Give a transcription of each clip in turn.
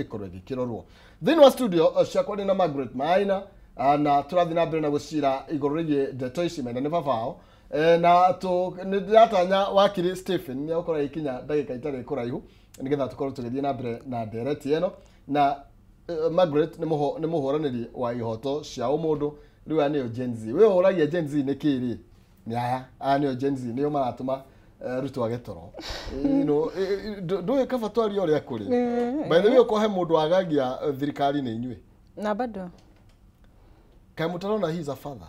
ikorwo igikirorwo thini wa studio ciakwa ni na Margaret Maina na turathi na mbere na gucira iguru rigi ndeto ici mena ni babao na tu ndiratanya wakiri Stephen ni ukora ikinya ndagika itari kuraihu nigetha tukorwo tugithie na mbere na ndereti eno na Margaret ni muhoraniri wa ihoto cia umundu riu ani Gen Z we uragia Gen Z ni kiri ni aya ani Gen Z ni maratuma ruto agetoro do kaba twari ore akuri by the way ko he mundu agagia thirikari ni inywe na bado kai mutarona he is a father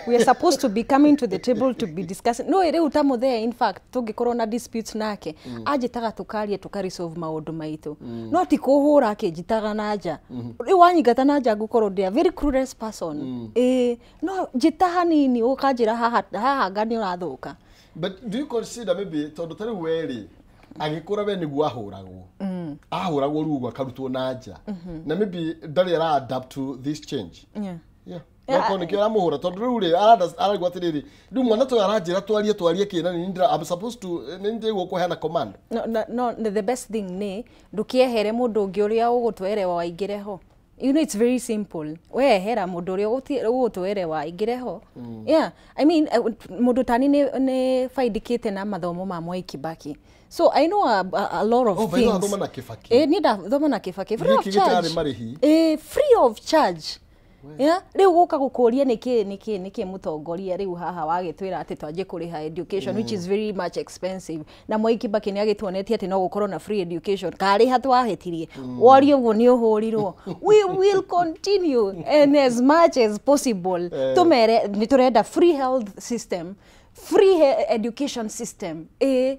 we are supposed to be coming to the table to be discussing no ere utamo there in fact tungikorwo na disputes nake ajitaga tukarie tukaresolve maundu maitu no ti kuhura akijitaga naja ri wanyigata naja gukorwo dia very cruelest person no jitaha nini ukanjira haha ngani urathuka but do you consider maybe tondu tari weri agikura we niguo ahuragwo rugo akarutwo naja na maybe ndari ara adapt to this change Nako kira muhura tondu riu ri aragwa tiriri riu mwana to aranjira twarie kina ni ndira I'm supposed to ndigwo kuheana command no the best thing ni ndukiehere mundu ungi uria ugutwerewa waingireho you know it's very simple we hera mundu uria ugutwerewa waingireho I mean mundu tani ne faidikite na mathomo ma Mwai Kibaki. So I know a lot of things. Nida thoma na Kibaki free of charge. Riu guka gukuria niki mutongoria riu haha wagitwira ati twanje kuriha education which is very much expensive na Mwai Kibaki ni agitwonetie ati no gukorwo na free education kari hatwahetirie wori uguo ni uhurirwo we will continue and as much as possible tumere ni turenda free health system free education system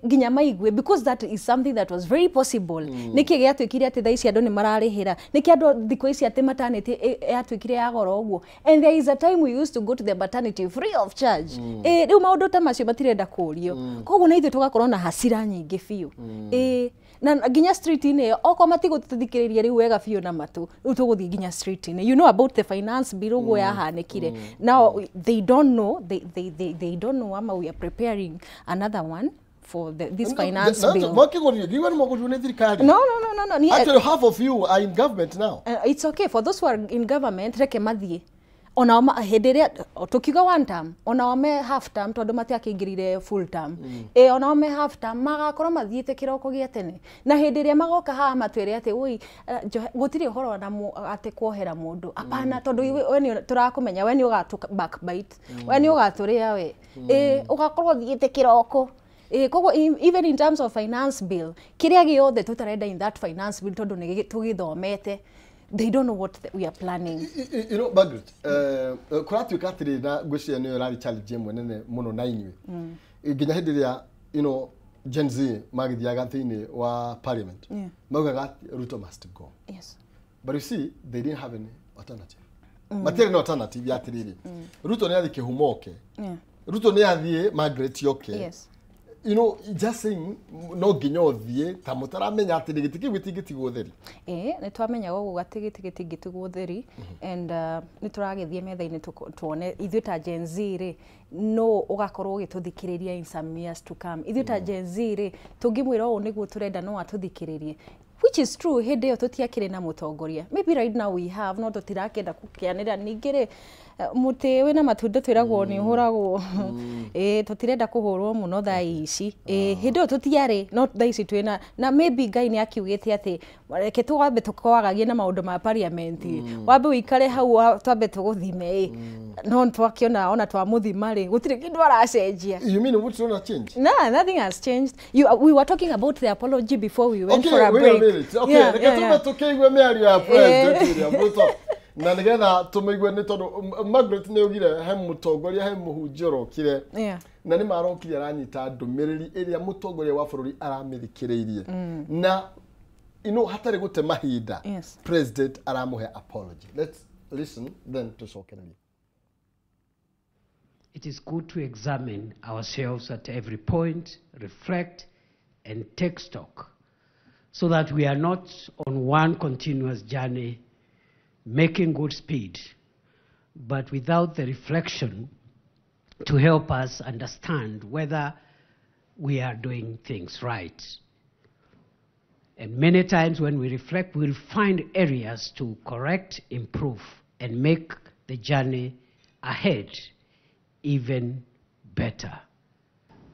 ginya maigwe because that is something that was very possible niki giatwikire ati thaici andu ni mararihira niki andu thiko ici ati maternity yatwikire ya goro uguo and there is a time we used to go to the maternity free of charge riu maundu ta macio matirenda kurio koguo na ithu tugakorwo na hasira nyingi biu na ginya street ine oko matigutithikiriria riu wega biu na matu riu tuguthi ginya street ine you know about the finance bill uguo yahanikire now they don't know they don't know ama we are preparing another one for this finance bill. No. Actually, half of you are in government now. It's okay for those who are in government reke mathie ona hediria tukiga one term ona me half term tondu matiakingirire full term ona me half term magakorwo mathiite kiroko gia tene na hediria magoka haha matwire ati ui gutiri horo na ati kuohera mundu apana tondu we ni turakumenya we ni ugatu backbite we ni ugaturia we ugakorwo thiite kiroko kogo even in terms of finance bill kiria giothe tutarenda in that finance bill tondu ni tugithomete they don't know what we are planning. You know, Margaret, kuratu katiri na gwishia niyo rari challenge mwenene muno na inywe. Ginya hidiria, you know, Gen Z magithiaga thini wa parliament. Maugaga Ruto must go. Yes. But you see, they didn't have any alternative. Matiri no alternative ya tiriri. Ruto ni athi kihumoke. Ruto ni athi Margaret yoke. Yes. You know, just saying no ginyo thie ta mutaramenya ati gitigiti gutheri ni twamenya gogo gatigiti gutheri and ni turagithie metha-ini tuone ithu ta Gen Z ri no ugakorwo gituthikiriria in some years to come ithu ta Gen Z ri tungimwira u niguo turenda no atuthikiririe which is true hende yo tutiakire na mutongoria maybe right now we have no tutirakenda kukianira ningire muti we na matunda twiragwo ni huragwo tutirenda kuhurwo muno thai ici hende yo tutiare no thai ici twina na maybe Ngai ni akiugite ati reke twambe tukwagagie na maundu ma parliament wambe uikare hau twambe tuguthime no twakiona ona twamuthima ri gutire kindu aracenjia. You mean what's going to change? No, nothing has changed. We were talking about the apology before we went for a break. Okay, reke tukiigwe miario ya president ya Ruto na nigetha tumiigwe ni tondu Margaret ni ugire he mutongoria he muhunjiro kire na ni marokire aranyita ndumiriri iria mutongoria wa bururi aramithikiriirie na hatari gute mahinda president aramuhe apology. Let's listen then to Sokenali. It is good to examine ourselves at every point, reflect and take stock, so that we are not on one continuous journey making good speed, but without the reflection to help us understand whether we are doing things right. And many times when we reflect, we'll find areas to correct, improve, and make the journey ahead even better.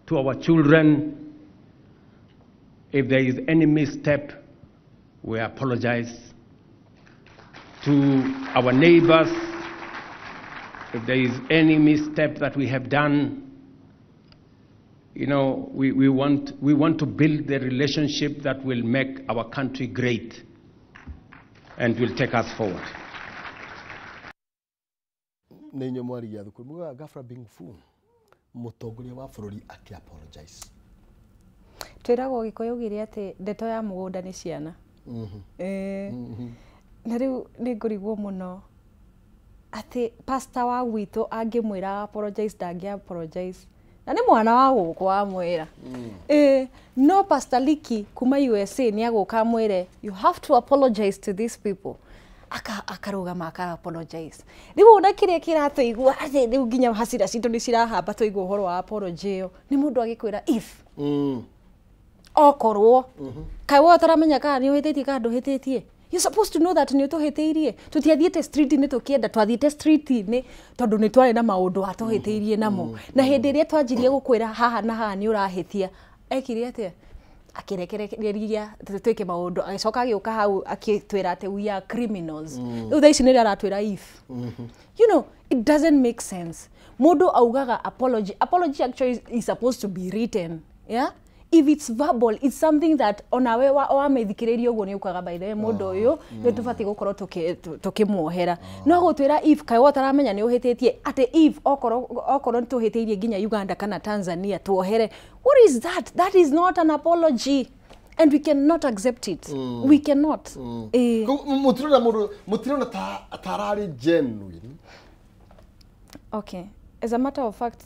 To our children, if there is any misstep, we apologize. To our neighbors, if there is any misstep that we have done, you know, we want to build the relationship that will make our country great and will take us forward. Nenyo mwari ya thukuru muga gafra being fool mutongoria wa bururi aki apologize. Twiragwo gikoyo gire ati ndeto ya mugunda ni ciana. Na riu ni ngurigwo muno ati pastor wa gwitu angimwira apologize dangi apologize. Na ni mwana wa gukwa amwira. No Pastor Liki kuma USA ni aguka amwire you have to apologize to these people. Akarugama apologize. Riu ona kiria kiratuigua ati riu nginya hasira citu ni cirahamba tuigua horo wa apology ni mundu agikwira if okorwo kai wo taramenya kana ni uhititie kana nduhititie. You're supposed to know that ni utuhitiirie. Tutiathiete street ni tukienda twathiete street ni tondu ni twari na maundu atuhitiirie namo. Na hindi iria twanjirie gukwira haha na haha ni urahitia. Ekire atia? Akirekereria twike maundu agicoka agiuka hau akitwira ati we are criminals. Riu thaici ni aratwira if. You know, it doesn't make sense. Mundu augaga apology. Apology actually is supposed to be written. Yeah? If it's verbal, it's something that onawe wa methikiriria uguo ni ukaga by the way mundu uyu ni tubati gukorwo tukimuohera no gutwira if kai wataramenya ni uhititie ati if okorwo tuhitiirie nginya Uganda kana Tanzania tuohere. What is that? That is not an apology and we cannot accept it. We cannot. Mutirona tarari genuine. Okay, as a matter of fact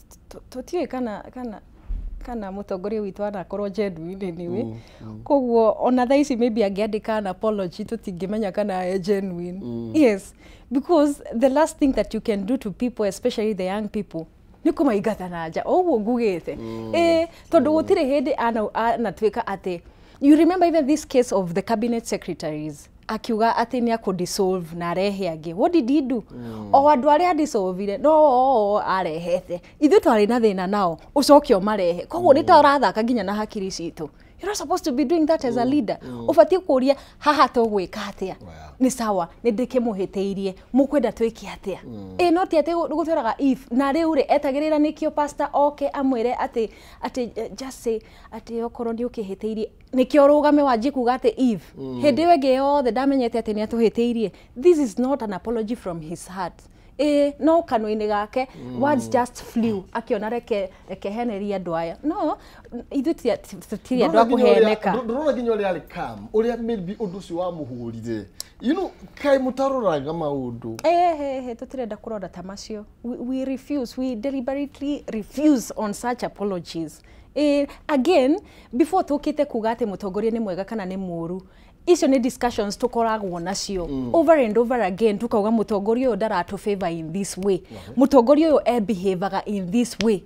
tutiwe kana mutongoria witu anakorwo genuine anyway. Koguo ona thaici maybe angiandika an apology tutingimenya kana genuine. Yes, because the last thing that you can do to people, especially the young people, ni kumaigata na nja oguo ngugite. Tondu gutire hindi anatwika ati you remember even this case of the cabinet secretaries akiuga ati ni dissolve na arehe angi. What did he do? O andu aria dissolve no arehete ithu twari na thina nao ucokio marehe koguo ni ta urathaka nginya na hakiri citu. You're not supposed to be doing that as a leader. Ufati kuria haha tugwika atia ni sawa ni ndikimuhitiirie mukwenda twiki atia. No ti ati guthiraga if na riu ri etagirira nikio pastor okay amwire ati just say ati okorwo ndi ukihitiirie nikio rugame wanji kuga ati if hindi wege yothe ndamenyete ati ni atuhitiirie. This is not an apology from his heart. No kanwini gake words just flew akiona reke heneria andu aya. No ithu tiri andu akuheneka. Ndurona nginya uri ali calm uri maybe undu ucio wa muhurire. You know kai mutaroraga maundu. Tutirenda kurora tamacio. We refuse, we deliberately refuse on such apologies. Again, before tukite kuga ati mutongoria ni mwega kana ni muru, icio ni discussions tukoragwo nacio over and over again tukauga mutongoria uyu ndaratu favor in this way, mutongoria uyu behavior in this way.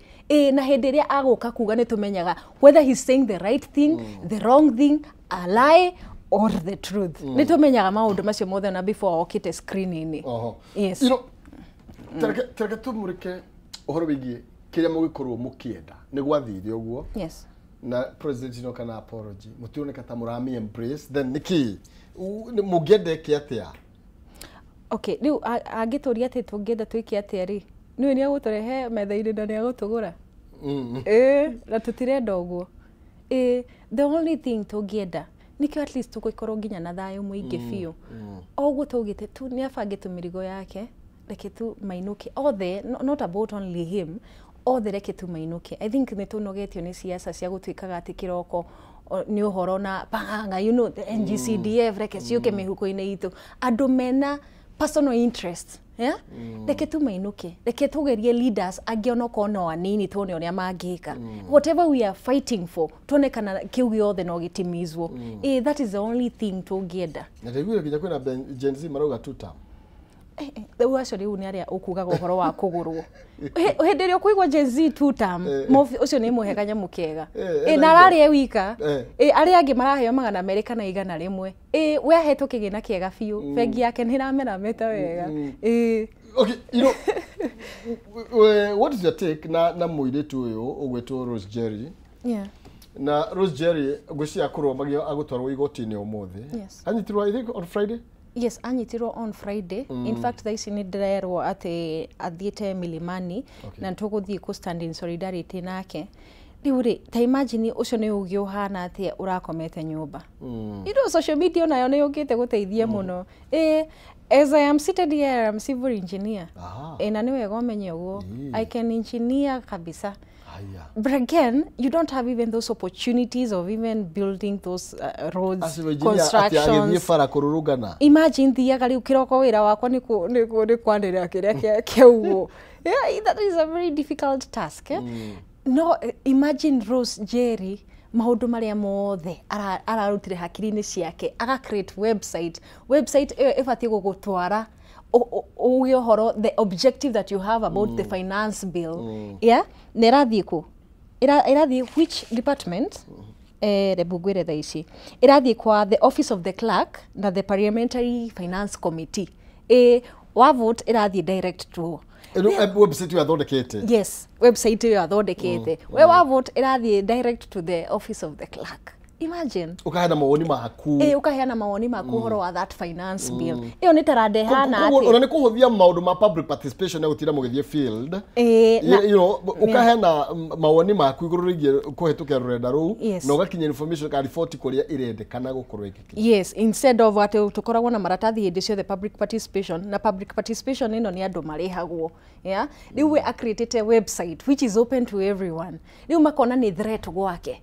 Na hindi iria aguka kuga ni tumenyaga whether he's saying the right thing, the wrong thing, a lie or the truth. Ni tumenyaga maundu macio mothe na before okite screening. Yes. You know, tereke tumurike uhoro wigie kiria mugikorwo mukienda ni gwathire uguo. Yes. Na president no kana apology mutioneka ta murami embrace then niki mugende kiatia. Okay, riu agituria ati tungenda twiki atia ri niwe ni aguturehe metha-ini na ni agutugura. Na tutirenda uguo. The only thing tungenda nikio at least tugikorwo nginya na thayo muingi biu. Oguo tugite tu ni abangite mirigo yake reke tu mainuke othe, not about only him, othe reke tu mainuke. I think ni tunogetio ni siasa cia gutwikaga ati kiroko ni uhoro na panga, you know, the NGCDF reke ciuke mihuko-ini itu andu mena personal interest. Yeah? Reke tu mainuke, reke tugerie leaders agiona kono anini tuone uria mangika. Whatever we are fighting for tuone kana kiu giothe no gitimizwo. That is the only thing tungienda. Na tegure kinya kwina Gen Z marauga tuta. Rĩu acio rĩu nĩ arĩa ũkugaga ũhoro wa kũgũrwo. Hĩndĩ ĩrĩa ũkũigua Gen Z two-term, ũcio nĩ mũhe kanyamũ kega. Na ararĩ e wika. Arĩa angĩ maraheo magana merĩ kana igana rĩmwe. We ahetwo kĩgĩna kĩega biũ. Bengi yake nĩ ĩramerameta wega. Okay, you know, what is your take na mũirĩtu ũyũ ũgwĩtwo Rose Njeri? Yeah. Na Rose Njeri ngwĩciria kũrũmbagio agũtwarwo igoti-inĩ ũmũthĩ. Yes. Anyitirwo I think on Friday? Yes, anyitirwo on Friday. In fact, thaa ici nĩ ndĩrerwo atĩ athiĩte Milimani na tũgũthiĩ ku stand in solidarity nake. Rĩu rĩ, ta imagine ũcio nĩ ũgĩ ũhana atĩa ũrakomete nyũmba. You know, social media nayo nĩ yũkĩte gũteithia mũno. As I am seated here, I'm civil engineer. Na nĩ wega ũmenye ũguo. I can engineer kabisa. But again, you don't have even those opportunities of even building those roads, constructions. Imagine thiaga rĩu kĩroko wĩra wakwa nĩ kwanĩrĩra kĩrĩa kĩauguo. Yeah, that is a very difficult task. No, imagine Rose Njeri, maũndũ marĩa mothe ararutire hakiri-inĩ ciake, create website ĩyo ĩbatiĩ gũgũtwara uge horo the objective that you have about the finance bill. Yeah, nerathiĩ ku ĩrathiĩ which department? Rebungwire thaa ici ĩrathiĩ kwa the office of the clerk na the parliamentary finance committee. Wa vote ĩrathiĩ direct to website ĩyo athondekete. Yes, website ĩyo athondekete. We wa vote ĩrathiĩ direct to the office of the clerk. Imagine. Ukaheana mawoni maku. Ukaheana mawoni maku horo wa that finance bill. Iyo nĩ taradehana ati. Ona nĩ kũhũthia maũndũ ma public participation na gũtira mũgĩthiĩ field. You know, ukaheana mawoni maku igũrũ rĩgiĩ kũhetũkĩra rũrenda rũu na ũgakinya information ka report kũrĩa irendekana gũkorwo ĩgĩkinya. Yes, instead of atĩ tũkoragwo na maratathi hĩndĩ ciothe public participation na public participation ĩno nĩ andũ marĩhagwo. Yeah? Rĩu we created a website which is open to everyone. Rĩu makona nĩ threat gwake.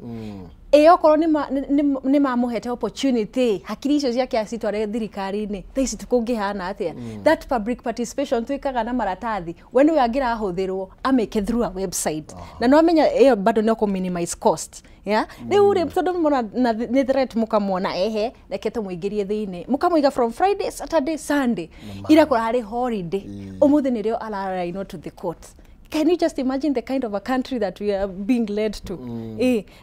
Okorwo nĩ mamũhete opportunity hakiri icio ciake acitware thirikari-inĩ thaa ici tũkũngĩhana atĩa. That public participation twĩkaga na maratathi we nĩwe angĩrahũthĩrwo ameke through a website na no amenya ĩyo bado no kũ minimize cost. Yeah? Rĩu rĩ tondũ mũna nĩ threat mũkamwona reke tũmũingĩrie thĩinĩ mũkamũiga from Friday, Saturday, Sunday ira kũra harĩ holiday ũmũthĩ nĩrĩo ararainwo to the court. Can you just imagine the kind of a country that we are being led to?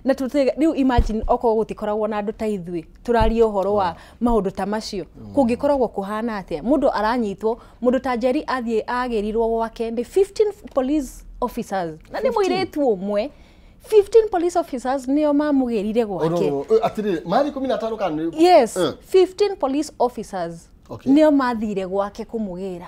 Na rĩu imagine okorwo gũtikoragwo na andũ ta ithuĩ tũraria ũhoro wa maũndũ ta macio kũngĩkoragwo kũhana atĩa. Mũndũ aranyitwo, mũndũ ta Njeri athiĩ agerirwo gwake nĩ 15 police officers na nĩ mũirĩtu ũmwe. 15 police officers nĩo mamũgerire gwake. Atĩrĩ, marĩ 15 kana? Yes, 15 police officers nĩo mathire gwake kũmũgĩra.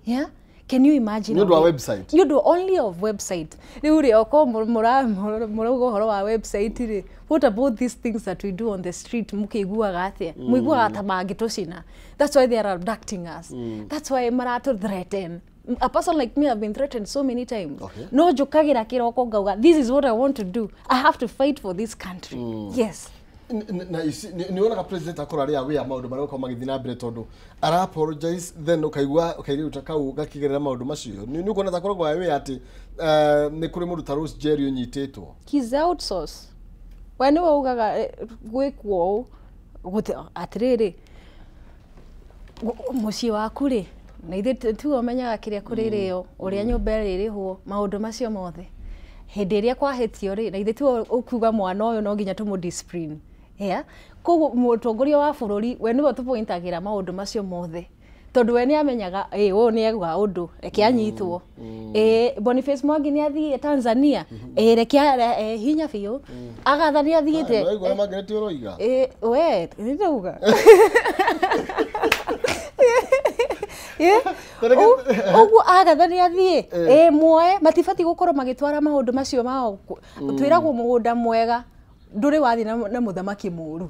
Yeah? Can you imagine? You do a website. You do only of website. Rĩu rĩ oko mũrauga ũhoro wa website rĩ. What about these things that we do on the street mũkĩiguaga atĩa? Mũiguaga ta mangĩtũcina. That's why they are abducting us. That's why maratũ threaten. A person like me have been threatened so many times. No njũkagĩra kĩroko ngauga this is what I want to do. I have to fight for this country. Yes. Nĩ wonaga president akorarĩ aware maũndũ marĩa ũkorwo magĩthiĩ na mbere tondũ ara apologize then ukaigua ukairuta kau gakigerera maũndũ macio nĩ ũkuona ta koragwo aware atĩ nĩ kũrĩ mũndũ ta Rose Njeri ũnyitĩtwo. He's outsource. We nĩ waugaga gwĩkwo atĩrĩrĩ mũciĩ waku rĩ na ithuĩ tu ũmenyaga kĩrĩa kũrĩrĩo ũrĩa nyũmba ĩrĩrĩhwo maũndũ macio mothe. Hĩndĩ ĩrĩa kwahĩtio rĩ na ithuĩ tu ũkuga mwana ũyũ no nginya tũmũ discipline. Yeah? Koguo mũtongoria wa bũrũri we nĩwe tũpointagĩra maũndũ macio mothe. Tondũ we nĩ amenyaga ũyũ nĩ egwa ũndũ reke anyitwo. Boniface Mwangi nĩ athiĩ Tanzania. Reke hinya biũ. Agatha nĩ athiĩte. Waigua Margaret ũroiga. We nĩ ndauga. Ũguo agatha nĩ athiĩ muoe matibatiĩ gũkorwo magĩtwara maũndũ macio mao twĩragwo mũgũnda mwega ndũrĩ wathiĩ na mũthamaki mũru.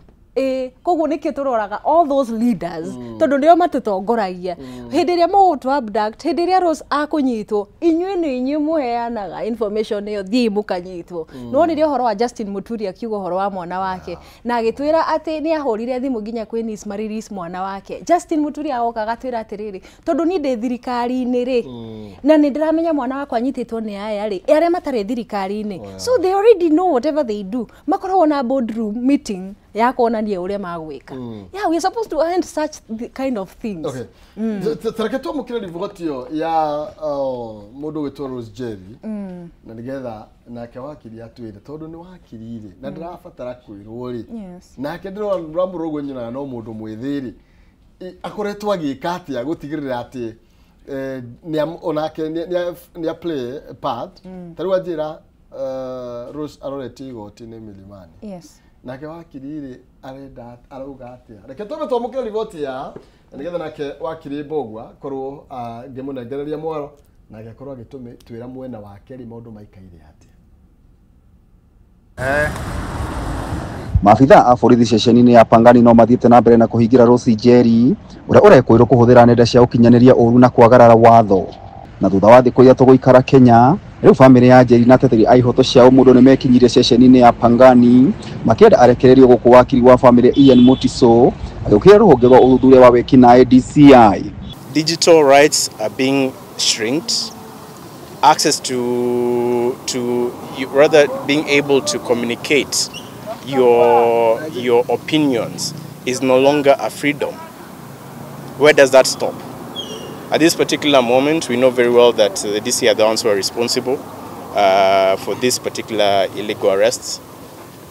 Koguo nĩkĩo tũroraga all those leaders tondũ nĩo matũtongoragia. Hĩndĩ ĩrĩa mũgũtũ abduct, hĩndĩ ĩrĩa Rose akũnyitwo, inyuĩ nĩ inyuĩ mũheanaga information ĩyo thiĩ mũkanyitwo. No nĩrĩo ũhoro wa Justin Muturi akiuga ũhoro wa mwana wake na agĩtwĩra atĩ nĩ ahũrire thimũ nginya kwĩ Nis Mariris mwana wake. Justin Muturi agoka agatwĩra atĩrĩrĩ tondũ niĩ ndĩ thirikari-inĩ rĩ na nĩ ndĩramenya mwana wakwa anyitĩtwo nĩ aya rĩ arĩa matarĩ thirikari-inĩ. So they already know whatever they do. Makoragwo na boardroom meeting ya kuonania uria magwika. Yeah, we are supposed to end such kind of things. Okay. Tareke tu mukire rivoti yo ya mundu witwa Rose Jerry. Na nigetha nake wakiri atwire tondu ni wakirire na ndirabatara kwirwo ri. Yes. Nake ndiro murugo nyina no mundu mwithiri. Akoretwo agika atia gutigirira ati ni onake ni play part. Taru ajira Rose aroreti igoti ni milimani. Yes. Nake wakirire arenda arauga atia reke tume twamukire rivoti ya nigetha nake wakiri Mbogwa korwo ngimunegereria mwaro nake korwo agitume twira mwena wake ri maundu maikaire atia. Maabitha a borithi ceceni-inĩ ya Pangani no mathiĩte na mbere na kũhingira Rose Njeri ũrĩa ũrekwĩrwo kũhũthĩra nenda cia ũkinyanĩria ũru na kwagarara watho. Na thutha wa thikũ ithatũ gũikara Kenya, rĩu bamĩrĩ ya Njeri na ateteri a ihoto cia ũmũndũ nĩ mekinyire ceceni-inĩ ya Pangani makĩenda arekererio gũkũ wakiri wa bamĩrĩ Ian Mutiso agĩũkĩrĩra rũhonge rwa ũthuthuria wa wĩkinaĩ DCI. Digital rights are being shrinked. Access to rather being able to communicate your opinions is no longer a freedom. Where does that stop? At this particular moment, we know very well that the DCI are the ones who are responsible for this particular illegal arrests.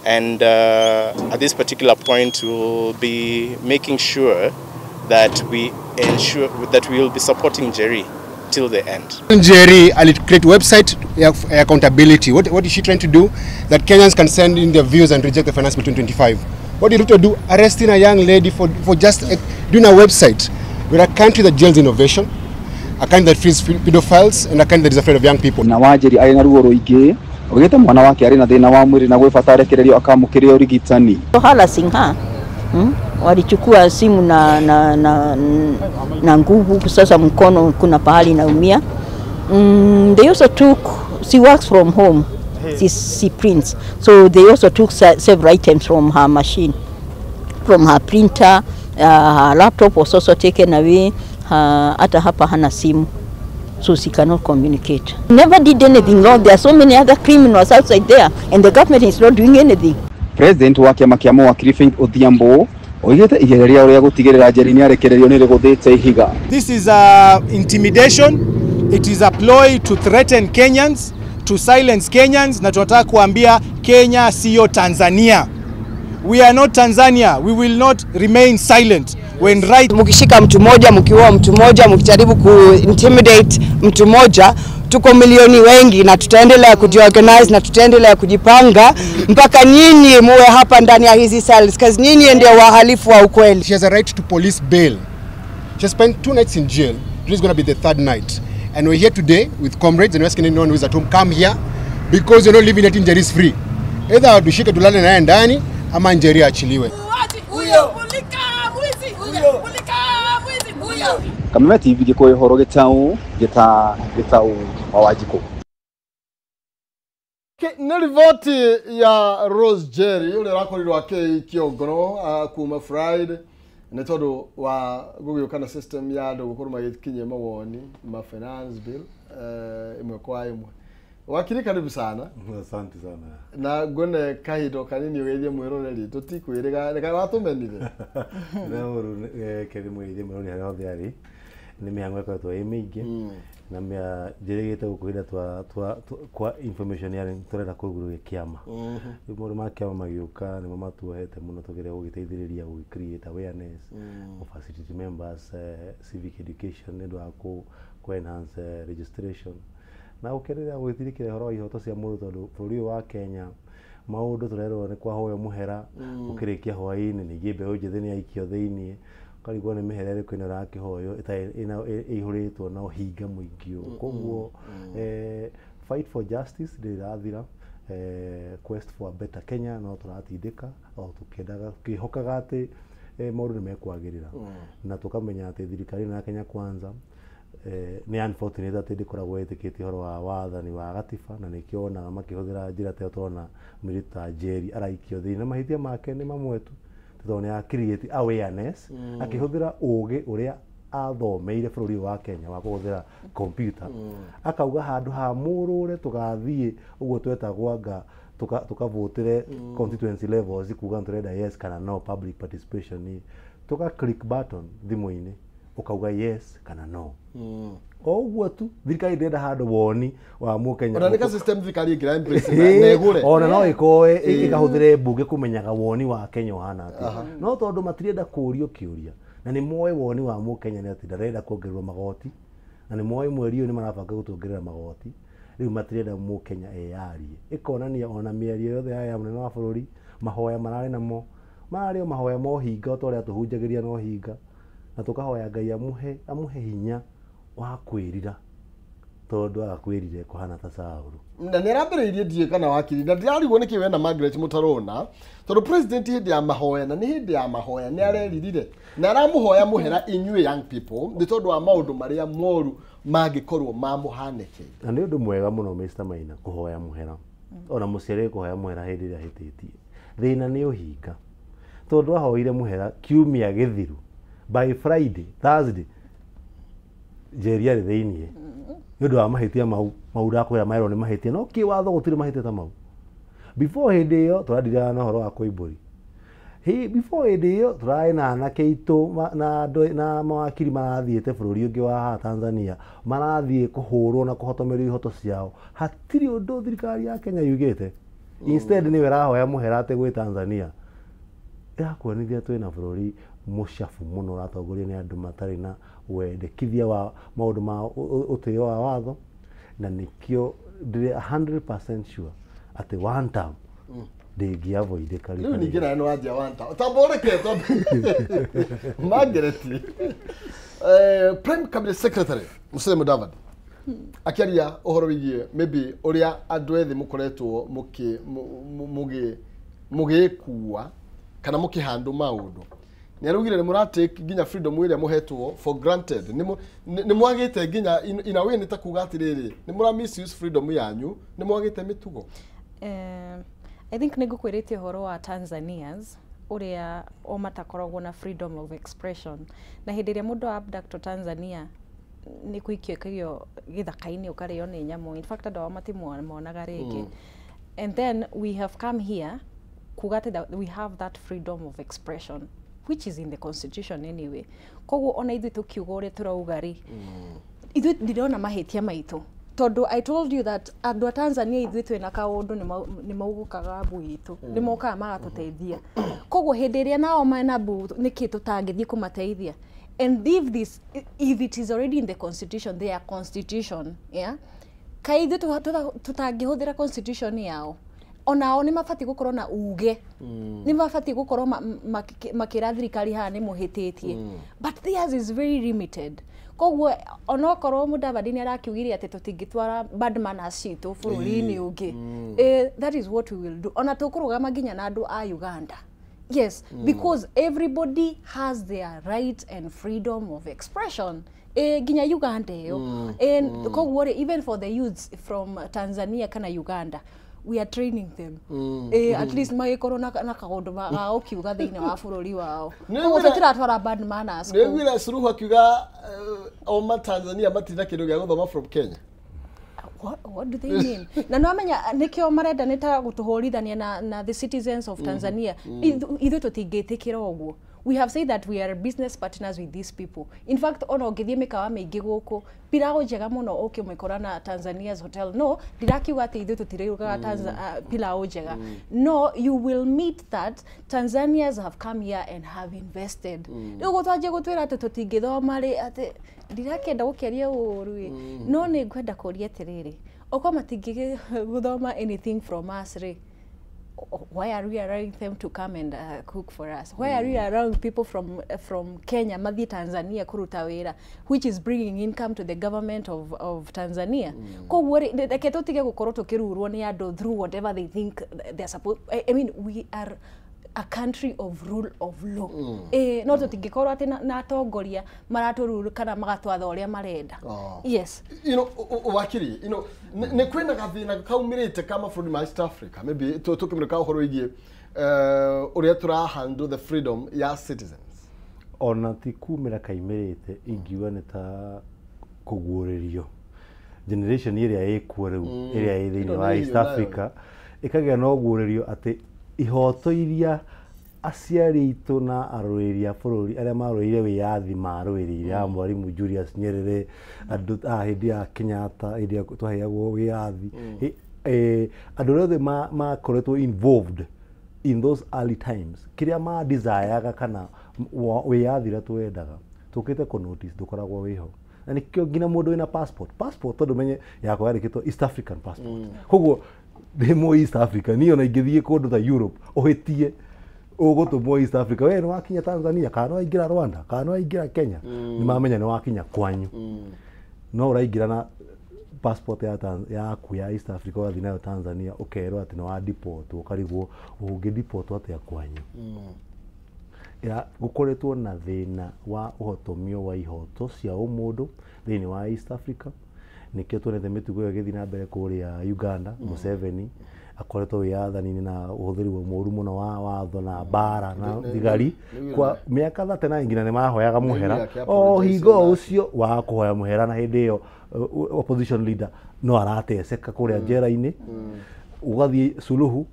And at this particular point, we will be making sure that we ensure that we will be supporting Njeri till the end. Njeri will create a website accountability. What is she trying to do? That Kenyans can send in their views and reject the finance bill 2025. What did Ruto do? Arresting a young lady for just doing a website. We're a country that jails innovation, a country that frees pedophiles, and a country that is afraid of young people. Na Wanjeri arĩ na ruo rũingĩ, oigĩte mwana wake arĩ na thĩna wa mwĩrĩ na gwĩbata arekererio akamũkĩre ũrigitani. Hala Singha walichukua simu na nguvu, sasa mkono kuna pahali naumia. They also took, she works from home, she prints, so they also took several items from her machine, from her printer. Her laptop was also taken away. Hata hapa hana simu, so she cannot communicate. Never did anything wrong. There are so many other criminals outside there, and the government is not doing anything. President wa kĩama kĩa mawakiri Faith Odhiambo oigĩte igeria rĩa gũtigĩrĩra Njeri nĩ arekererio nĩ rĩgũthĩte ihiga. This is intimidation. It is a ploy to threaten Kenyans, to silence Kenyans, na tunataka kuambia Kenya siyo Tanzania. We are not Tanzania. We will not remain silent when right. Mukishika mtu moja, mkiua mtu moja, mkijaribu ku-intimidate mtu moja, tuko milioni wengi na tutaendelea kujiorganize na tutaendelea kujipanga mpaka nyinyi muwe hapa ndani ya hizi cells, because nyinyi ndio wahalifu wa ukweli. She has a right to police bail. She spent 2 nights in jail. Today is going to be the 3rd night. And we're here today with comrades and we're asking anyone who is at home, come here, because you're not living at Njeri is free. Either dushike tulale naye ndani ama Njeri achiliwe. Kameme TV gĩkũyũ horo gĩtaũ wa Wanjikũ. Nĩ rivoti ya Rose Njeri ũrĩa ũrakorirwo akĩikio kuma Friday nĩ tondũ wa gũgĩũka na system ya andũ gũkorwo magĩkinyia mawoni ma finance bill ĩmwe kwa ĩmwe. Wakiri karibu sana. Asante sana. Na ngone kahindo kanini ũgeithie mwĩroreri tũtikwĩrĩga reka watũmenire. Leo keri mwĩrĩrie mwĩroreri harĩa hothe arĩ nĩ mĩhang'o ĩkoretwo ĩ mĩingĩ na njĩrĩgĩte gũkũhĩra kwa information yarĩ tũrenda kũrugũrũria kĩama. Rĩu maũndũ ma kĩama magĩũka nĩmo matuohete mũno tũgeria gũgĩteithĩrĩria gũgĩ-create awareness of facility members, civic education nĩ ũndũ wa ku-enhance registration. Na ũkerĩra gwĩthirikĩra ũhoro wa ihoto cia mũndũ tondũ bũrũri wa Kenya maũndũ tũrerwo nĩ kwahoywo mũhera ũkĩrĩkia hwaĩ-inĩ ningĩ mbeũ njĩthĩ nĩ yaikio thĩinĩ ũkarigwo nĩ mĩhera ĩrĩkũ ĩno ĩrakĩhoywo ĩihũrĩtwo na ũhinga mũingĩ. Koguo fight for justice ndĩrathira, quest for a better Kenya no tũratindĩka o tũkĩhokaga atĩ maũndũ nĩ mekwagĩrĩra na tũkamenya atĩ thirikari ĩno ya Kenya Kwanza nĩ unfortunate atĩ ndĩkoragwo ĩtĩkĩtie ũhoro wa wathani wa gatiba na nĩkĩo wonaga makĩhũthĩra njĩra ta tũrona mũirĩtu ta Njeri araikio thĩinĩ na mahĩtia make nĩ mamwe tu tondũ nĩ create awareness akĩhũthĩra ũũgĩ ũrĩa athomeire bũrũri wa Kenya wa kũhũthĩra computer akauga handũ ha mũrũre tũgathiĩ ũguo twetagwo anga tukavotire constituency levels kuga turenda yes kana no public participation tuka click button thimu-inĩ ukauga yes kana no oguo tu thirikari ndenda handu woni wa mukenya ona nika system thirikari ngira embrace na igure ona no ikoe ikahuthire mbunge kumenyaga woni wa Kenya hana ati no tondu matirenda kurio kiuria na ni moe woni wa mukenya ni ati ndarenda kuongererwa magoti na ni moe mweri uyu ni marabanga gutongerera magoti riu matirenda mukenya eyarie ikonania ona mieri yothe ya munene wa bururi mahoya marari namo marari mahoya mohinga otoria tuhunjagiria no hinga na tukahoya Ngai amuhe hinya wa kwirira tondu agakwirire kuhana ta Saulu na ni arambiriirie die kana wakiri na ndirarigwo niki we na Margaret mutarona tondu president hindi ya mahoya na ni hindi ya mahoya ni areririre na aramuhoya muhera inyue young people ni tondu wa maundu maria moru mangikorwo mamuhanike na ni undu mwega muno Mr. Maina kuhoya muhera ona muciari kuhoya muhera hindi ria hititie thina ni uhinga tondu ahoire muhera kiumia githiru by Friday Thursday jeria thiini ndu wa mahitia maura kwira mairo ni mahitia no ki watho gutire mahitia ta mau before hindi yo turadira na horo wa kuiburi before hindi yo turai na anake itu na mawakiri marathiete bururi ungi wa Tanzania marathie kuhurwo na kuhotomerio ihoto ciao hatiri undu thirikari ya Kenya yugite instead ni werahoya muhera ate gwi Tanzania irakuonithia twina bururi mushafu muno ratongoria ni andu matari na wendekithia wa maundu ma utio wa watho na nikio ndire 100% sure ati one time ndingi avoid kali ni ngira no adia one time taboreke to Margaret Prime Cabinet Secretary Musalia Mudavadi akiaria uhoro wigie maybe uria andu ethi mukoretwo mugikuwa kana mukihandu maundu ni arugire ni muratake ginya freedom iria muhetwo for granted ni mwagite ginya in a way ni takuga atiriri ni mura misuse freedom yanyu ni mwagite mitugo I think nigukwirite horo wa Tanzanians uria o matakoragwo na freedom of expression na hindi ria mundu abduct Tanzania ni kuikio kagio githaka-ini ukario ni nyamu in fact ndo matimonaga ringi and then we have come here kugate that we have that freedom of expression which is in the constitution anyway koguo ona ithu tukiuga uria turauga ri ithu ndirona mahitia maitu tondu I told you that andu a Tanzania ithu twina kaundu ni maugukaga mbu itu ni mokaga magatuteithia koguo hindi iria nao mena mbu niki tutangithie kumateithia and if it is already in the constitution their constitution yeah kai ithu tutangihuthira constitution yao onao ni mafati gukorwo na uge ni mafati gukorwo makira thirikari ha ni muhititie but theirs is very limited koguo onokorwo Mudavadi ni arakiugiria ati tutingitwara bad manners citu bururi-ini ungi that is what we will do ona tukurugama ginya na andu a Uganda yes because everybody has their right and freedom of expression ginya Uganda yo and koguo even for the youths from Tanzania kana Uganda we are training them at least magikoro na kaundu ga ukiuga thiini wa bururi wao koguo tutiratwara bad manners ni wira Suluhu akiuga o Tanzania matina kindu gya guthoma from Kenya what do they mean na no amenya nikio marenda nita gutuhorithania na the citizens of Tanzania ithu tutingitikira oguo we have said that we are business partners with these people in fact ono ngithie mikawa maingi guku pilau njega muno ukimikora na Tanzania's hotel no ndirakiuga ati ithu tutiriuga pilau njega no you will meet that Tanzanians have come here and have invested ugo twaje gutwira ati tutingithoma ri ati ndirakenda gukeria uru no ni ngwenda kuria atiriri oko matingi guthoma anything from us ri why are we allowing them to come and cook for us? Why are we allowing people from Kenya, Madhi Tanzania kuruta wira, which is bringing income to the government of Tanzania? Ko wori ketutige gukoro tukirurwo ni andu through whatever they think they're supposed. I mean, we are a country of rule of law. No tutingikorwo ati na atongoria maratururu kana magatwatha uria marenda. Yes. You know, wakiri, you know, ne kwenda gathina kaumirite kama from East Africa. Maybe tukimrika uhoro igie uria tura handle the freedom ya citizens. Ona tikumira kaimirite ingiwa neta kuguuririo. Generation iria ikuo riu iria thiini wa East Africa ikagĩa na ũguũrĩrio atĩ ihoto iria aciari itu na arũĩri a bũrũri arĩa marũĩrĩire wĩyathi marũĩrĩire ya Mwalimu Julius Nyerere andũ a hĩndĩ ya Kenyatta hĩndĩ ya twaheagwo wĩyathi andũ othe makoretwo involved in those early times kĩrĩa ma desireaga kana wĩyathi ũrĩa twendaga tũkĩte kũ notice ndũkoragwo wĩho na nĩkĩo nginya mũndũ wĩna passport tondũ menye yakwa yandĩkĩtwo East African passport koguo ndĩmũ East Africa niĩ ona ingĩthiĩ kũndũ ta Europe ũhĩtie ũgũtũmwo East Africa we nĩ wakinya Tanzania kana waingĩra Rwanda kana waingĩra Kenya nĩ mamenya nĩ wakinya kwanyu no ũraingĩra na passport yaku ya East Africa wathi nayo Tanzania ũkerwo atĩ nĩ wa deport ũkarigwo ũngĩ deport atĩa kwanyu gũkoretwo na thĩna wa ũhotomio wa ihoto cia ũmũndũ thĩinĩ wa East Africa nĩkĩo tuonete mĩtugo ĩyo ĩgĩthiĩ na mbere kũrĩa Uganda Museveni akoretwo wĩyathani-inĩ na ũhũthĩri mũũru mũno wa watho na mbara na thigari kwa mĩaka 39 nginya nĩ mahoyaga mũhera o hingo ũcio wa kũhoya mũhera na hĩndĩ ĩyo opposition leader no arateceka kũrĩa njera-inĩ ũgathiĩ Suluhu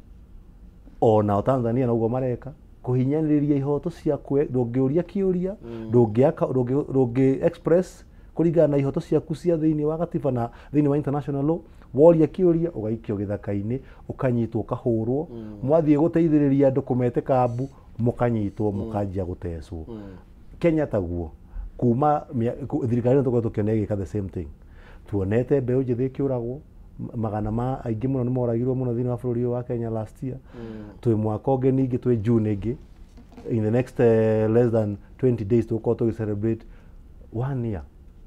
ona Tanzania noguo mareka kuhinyanĩrĩria ihoto ciaku ndũngĩũria kĩũria ndũngĩ express kũringana na ihoto ciaku cia thĩinĩ wa gatiba na thĩinĩ wa international law woria kĩũria ũgaikio gĩthaka-inĩ ũkanyitwo ũkahũrwo mwathiĩ gũteithĩrĩria andũ kũmete kambu mũkanyitwo mũkanjia gũtecwo Kenya taguo kuma thirikari nĩ tũkĩona ĩgĩka the same thing tuonete mbeũ njĩthĩ ĩkĩũragwo magana ma aingĩ mũno nĩ moragirwo mũno thĩinĩ wa bũrũri wa Kenya last year twĩ mwaka ũngĩ ningĩ twĩ June ĩngĩ in the next less than 20 days tũgũkorwo tũgĩ celebrate 1 year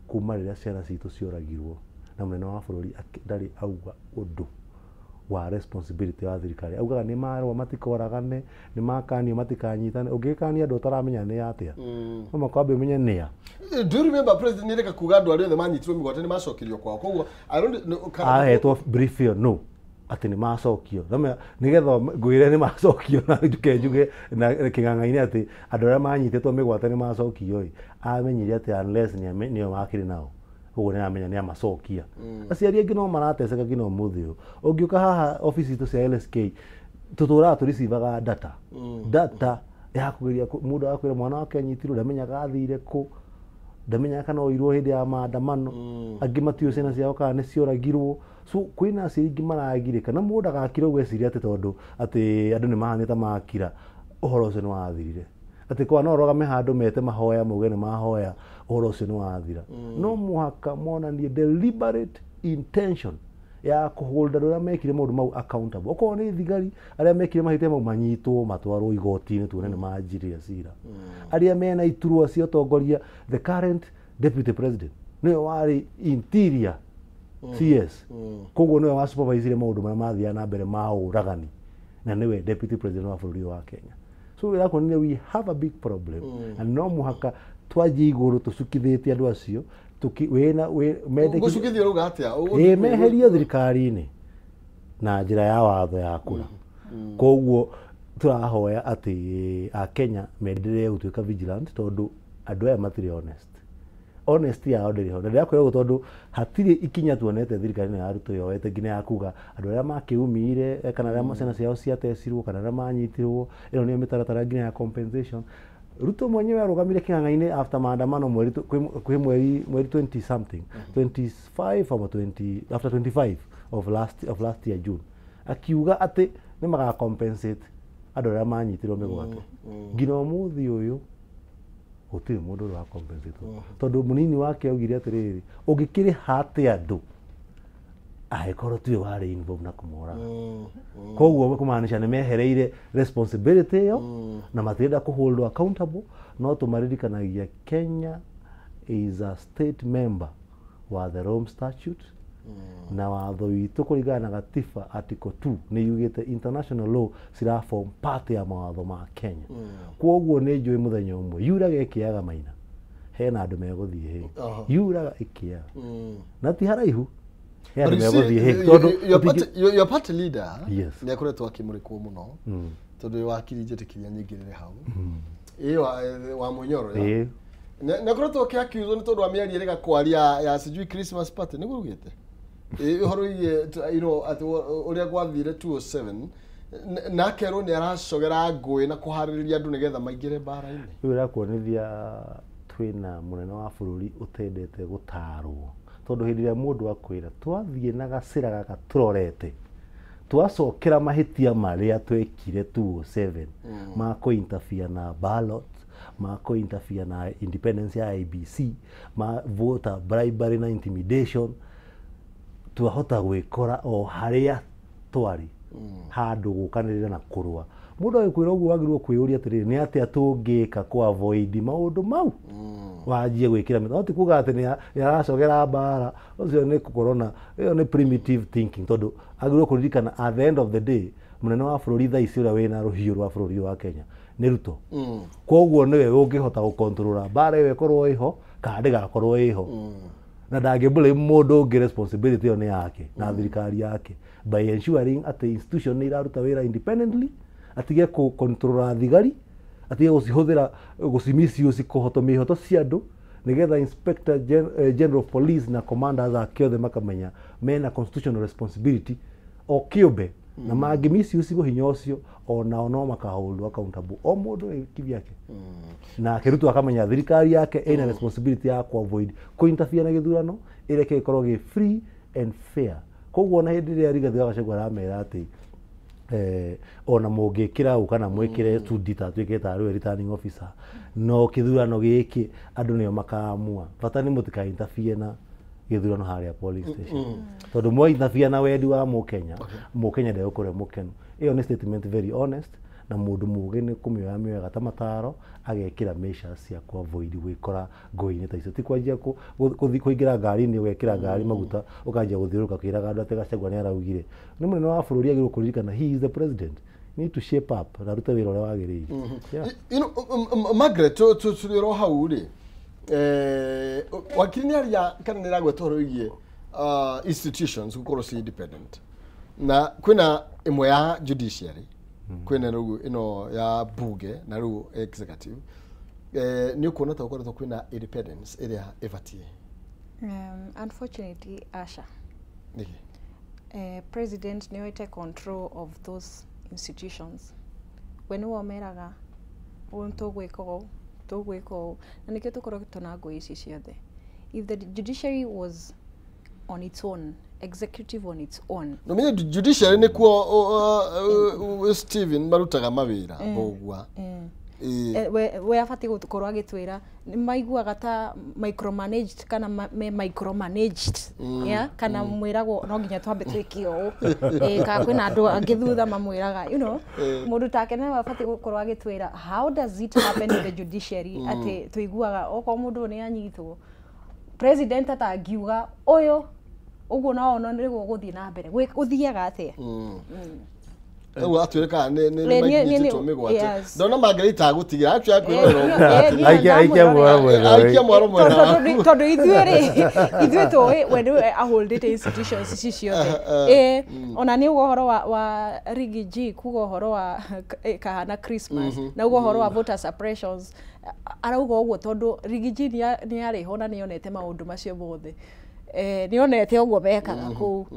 kuma rĩrĩa ciana citũ cioragirwo na mũnene wa bũrũri ndarĩ auga ũndũ wa responsibility wa thirikari augaga nĩ marũa matikoragane nĩ makanio matikanyitane ũngĩkania andũ ũtaramenya nĩ atĩa no makwambia ũmenye nĩa. Do you remember president nĩ reka kuga andũ arĩa othe manyitirwo mĩgwate nĩ macokirio kwao koguo ahetwo brief ĩyo no atĩ nĩ macokio nĩgetha ngwĩre nĩ macokio na njuge na kĩng'ang'a-inĩ atĩ andũ arĩa manyitĩtwo mĩgwate nĩ macokio amenyire atĩ unless nĩo makĩrĩ nao ũguo nĩ amenya nĩ amacokia aciari aingĩ no marateceka nginya ũmũthĩ ũyũ ũngĩũka haha ofici itũ cia LSK tũtũraga tũricivaga data ya kũgeria mũndũ akwĩra mwana wake anyitirwo ndamenyaga athire kũ ndamenyaga kana oirwo hĩndĩ ya maandamano angĩ matiũĩ ciana ciao kana nĩ cioragirwo so kwĩna aciari aingĩ maragirĩka na mũndũ agakira ũguo eciria atĩ tondũ atĩ andũ nĩ mahanĩte makira ũhoro ũcio nĩ wathirire atĩ kwa no rogame handũ mete mahoya mauge nĩ mahoya ũhoro ũcio nĩ wathira no mũhaka monanie deliberate intention ya kũholda arĩa mekire maũndũ mau accountable okorwo nĩ thigari arĩa mekire mahĩtia mau manyitwo matwarwo igoti-inĩ tuone nĩ manjirĩra cira arĩa mena iturwa cia ũtongoria the current deputy president nĩwe warĩ interior CS koguo nĩwe wa supervisire maũndũ marĩa mathiaga na mbere ma ũragani na nĩwe deputy president wa bũrũri wa Kenya so we have a big problem and no muhaka twaji igũrũ tũcukithĩtie andũ acio gũcukithio rũga atĩa meherio thirikari-inĩ na njĩra ya watho ya kũra koguo tũrahoya atĩ a Kenya mendelee gũtuĩka vigilant tondũ andũ aya matirĩ honest yao ndĩrĩ ho na ndĩrakwĩra tondũ hatirĩ ikinya tuonete thirikari-inĩ ya Ruto yoete nginya ya kuga andũ arĩa makĩumire kana arĩa ciana ciao ciatecirwo kana arĩa manyitirwo ĩno nĩyo mĩtaratara nginya ya compensation Ruto mwenyewe arũgamire kĩng'ang'a-inĩ after maandamano kwĩ mweri 20 something 25 or 20 after 25 of last year June akiuga atĩ nĩ maga compensate andũ arĩa manyitirwo mĩgwate nginya ũmũthĩ ũyũ gũtirĩ mũndũ ũrĩa wa compensate tondũ mũnini wake augire atĩrĩrĩ ũngĩkĩrĩ hate andũ agĩkorwo tiwe warĩ involved na kũmoraga koguo kũmaanisha nĩ mehereire responsibility ĩyo na matirenda kũholdwo accountable no tũmaririkanagia Kenya is a state member wa the Rome Statute na watho witũ kũringana na gatiba article 2 nĩ yugĩte international law cira form part ya mawatho ma Kenya koguo nĩ njũĩ mũthenya ũmwe yuraga ĩkĩaga Maina hena andũ megũthiĩ hĩ yuraga ĩkĩaga na ti haraihu But you see, your party leader nĩ akoretwo akĩmũrĩkwo mũno tondũ wakiri njĩtĩkĩria nyingĩ rĩrĩ hau wa Munyoro nĩ akoretwo akĩaccused nĩ tondũ wa mĩario ĩrĩa kwaria ya sijui Christmas party nĩ gũrugĩte horo ye at uria gwathire 207 na kero ni aracogera ngui na kuhaririria andu nigetha maingire mbara-ini riu rakuonithia twina munene wa bururi utendete gutarwo tondu hindi ria mundu akwira twathie na gacira gaka turorete twacokera mahitia maria twekire 207 ma ko interfere na ballot ma ko interfere na independence ya IBC ma voter bribery na intimidation twahota gwikora o haria twari handu gukanirira na kurwa mundu agikwira uguo wagirwo kwiyuria atiriri ni atia tungika ku avoid maundu mau wajie gwikira mithoti kuga ati ni aracogera mbara ucio ni kukorona iyo ni primitive thinking tondu agirwo kuririkana at the end of the day munene wa bururi tha ici uria wina ruhiu rwa bururi wa Kenya ni Ruto koguo niwe ungihota gukontrola mbara iyo ikorwo iho kana ndigakorwo iho na ndangibule mundu ungi responsibility yo ni yake na thirikari yake by ensuring at the institution ni iraruta wira independently atige ku control thigari atige gucihuthira gucimisuse kuhotomia ihoto cia andu nigetha inspector general of police na commanders akiothe makamenya mena constitutional responsibility o kiumbe na mangimisuse hinya ucio ona no makaholdwo accountable o mundu kivyake na kirutu akamenya thirikari yake ina responsibility ya ku avoid ku interfere na githurano ireke ikorwo gi free and fair koguo na hindi ria Rigathi Gachagua aramera ati ona mungikira ukana mwikire studita twiketa ari returning officer no kithurano giki andu nio makaamua bata ni mutika interfere na githurano haria polling station tondu mwa interfere na wendi wa mukenya ndio kure mukenu iyo ni statement very honest na mundu muge ni kumioya mioya tamataro agekira measures cia ku avoid gwikora ngoi-ini ta icio ti kwanjia kuingira ngari ni wekira ngari maguta ukanjia guthiuruka kwiraga andu ati Gachagua ni araugire ni munene wa bururi agirwo kuririkana he is the president need to shape up na ruta wira uria wagirire Margaret turiro hau ri wakiri ni aria kana ni ragweta horo igie institutions gukorwo si independent na kwina imwe ya judiciary kwina rugu ino ya bunge na rugu executive ni ukuona ta ukoretwo kwina independence iria ibatie unfortunately Asha president ni oite control of those institutions when wameraga tugwiko na nikio tukorwo tuna ngui ici ciothe if the judiciary was on its own executive on its own no menye judiciary ni kuo Steven marutaga mawira bogwa we afati gukorwo agitwira ni maiguaga ta micromanaged kana micromanaged kana mwirago no nginya twambe twikio ka kwina andu angithutha mamwiraga mundu take na afati gukorwo agitwira how does it happen in the judiciary ati tuiguaga oko mundu ni anyitwo president atangiuga uyu uguo na ono ni guthii na mbere guthiaga atia atwireka ni magnyititwo migwate ndona Margaret agutigira actually aikia mwaro mwega tondu ithuĩ tũĩ when aholdete institutions ici ciothe ona nĩ ũhoro wa Rigi G kuga ũhoro wa kahana Christmas na ũhoro wa voter suppressions arauga ũguo tondu Rigi G nĩ arĩho na nĩ onete maũndũ macio mothe nionete uguo bekaga ku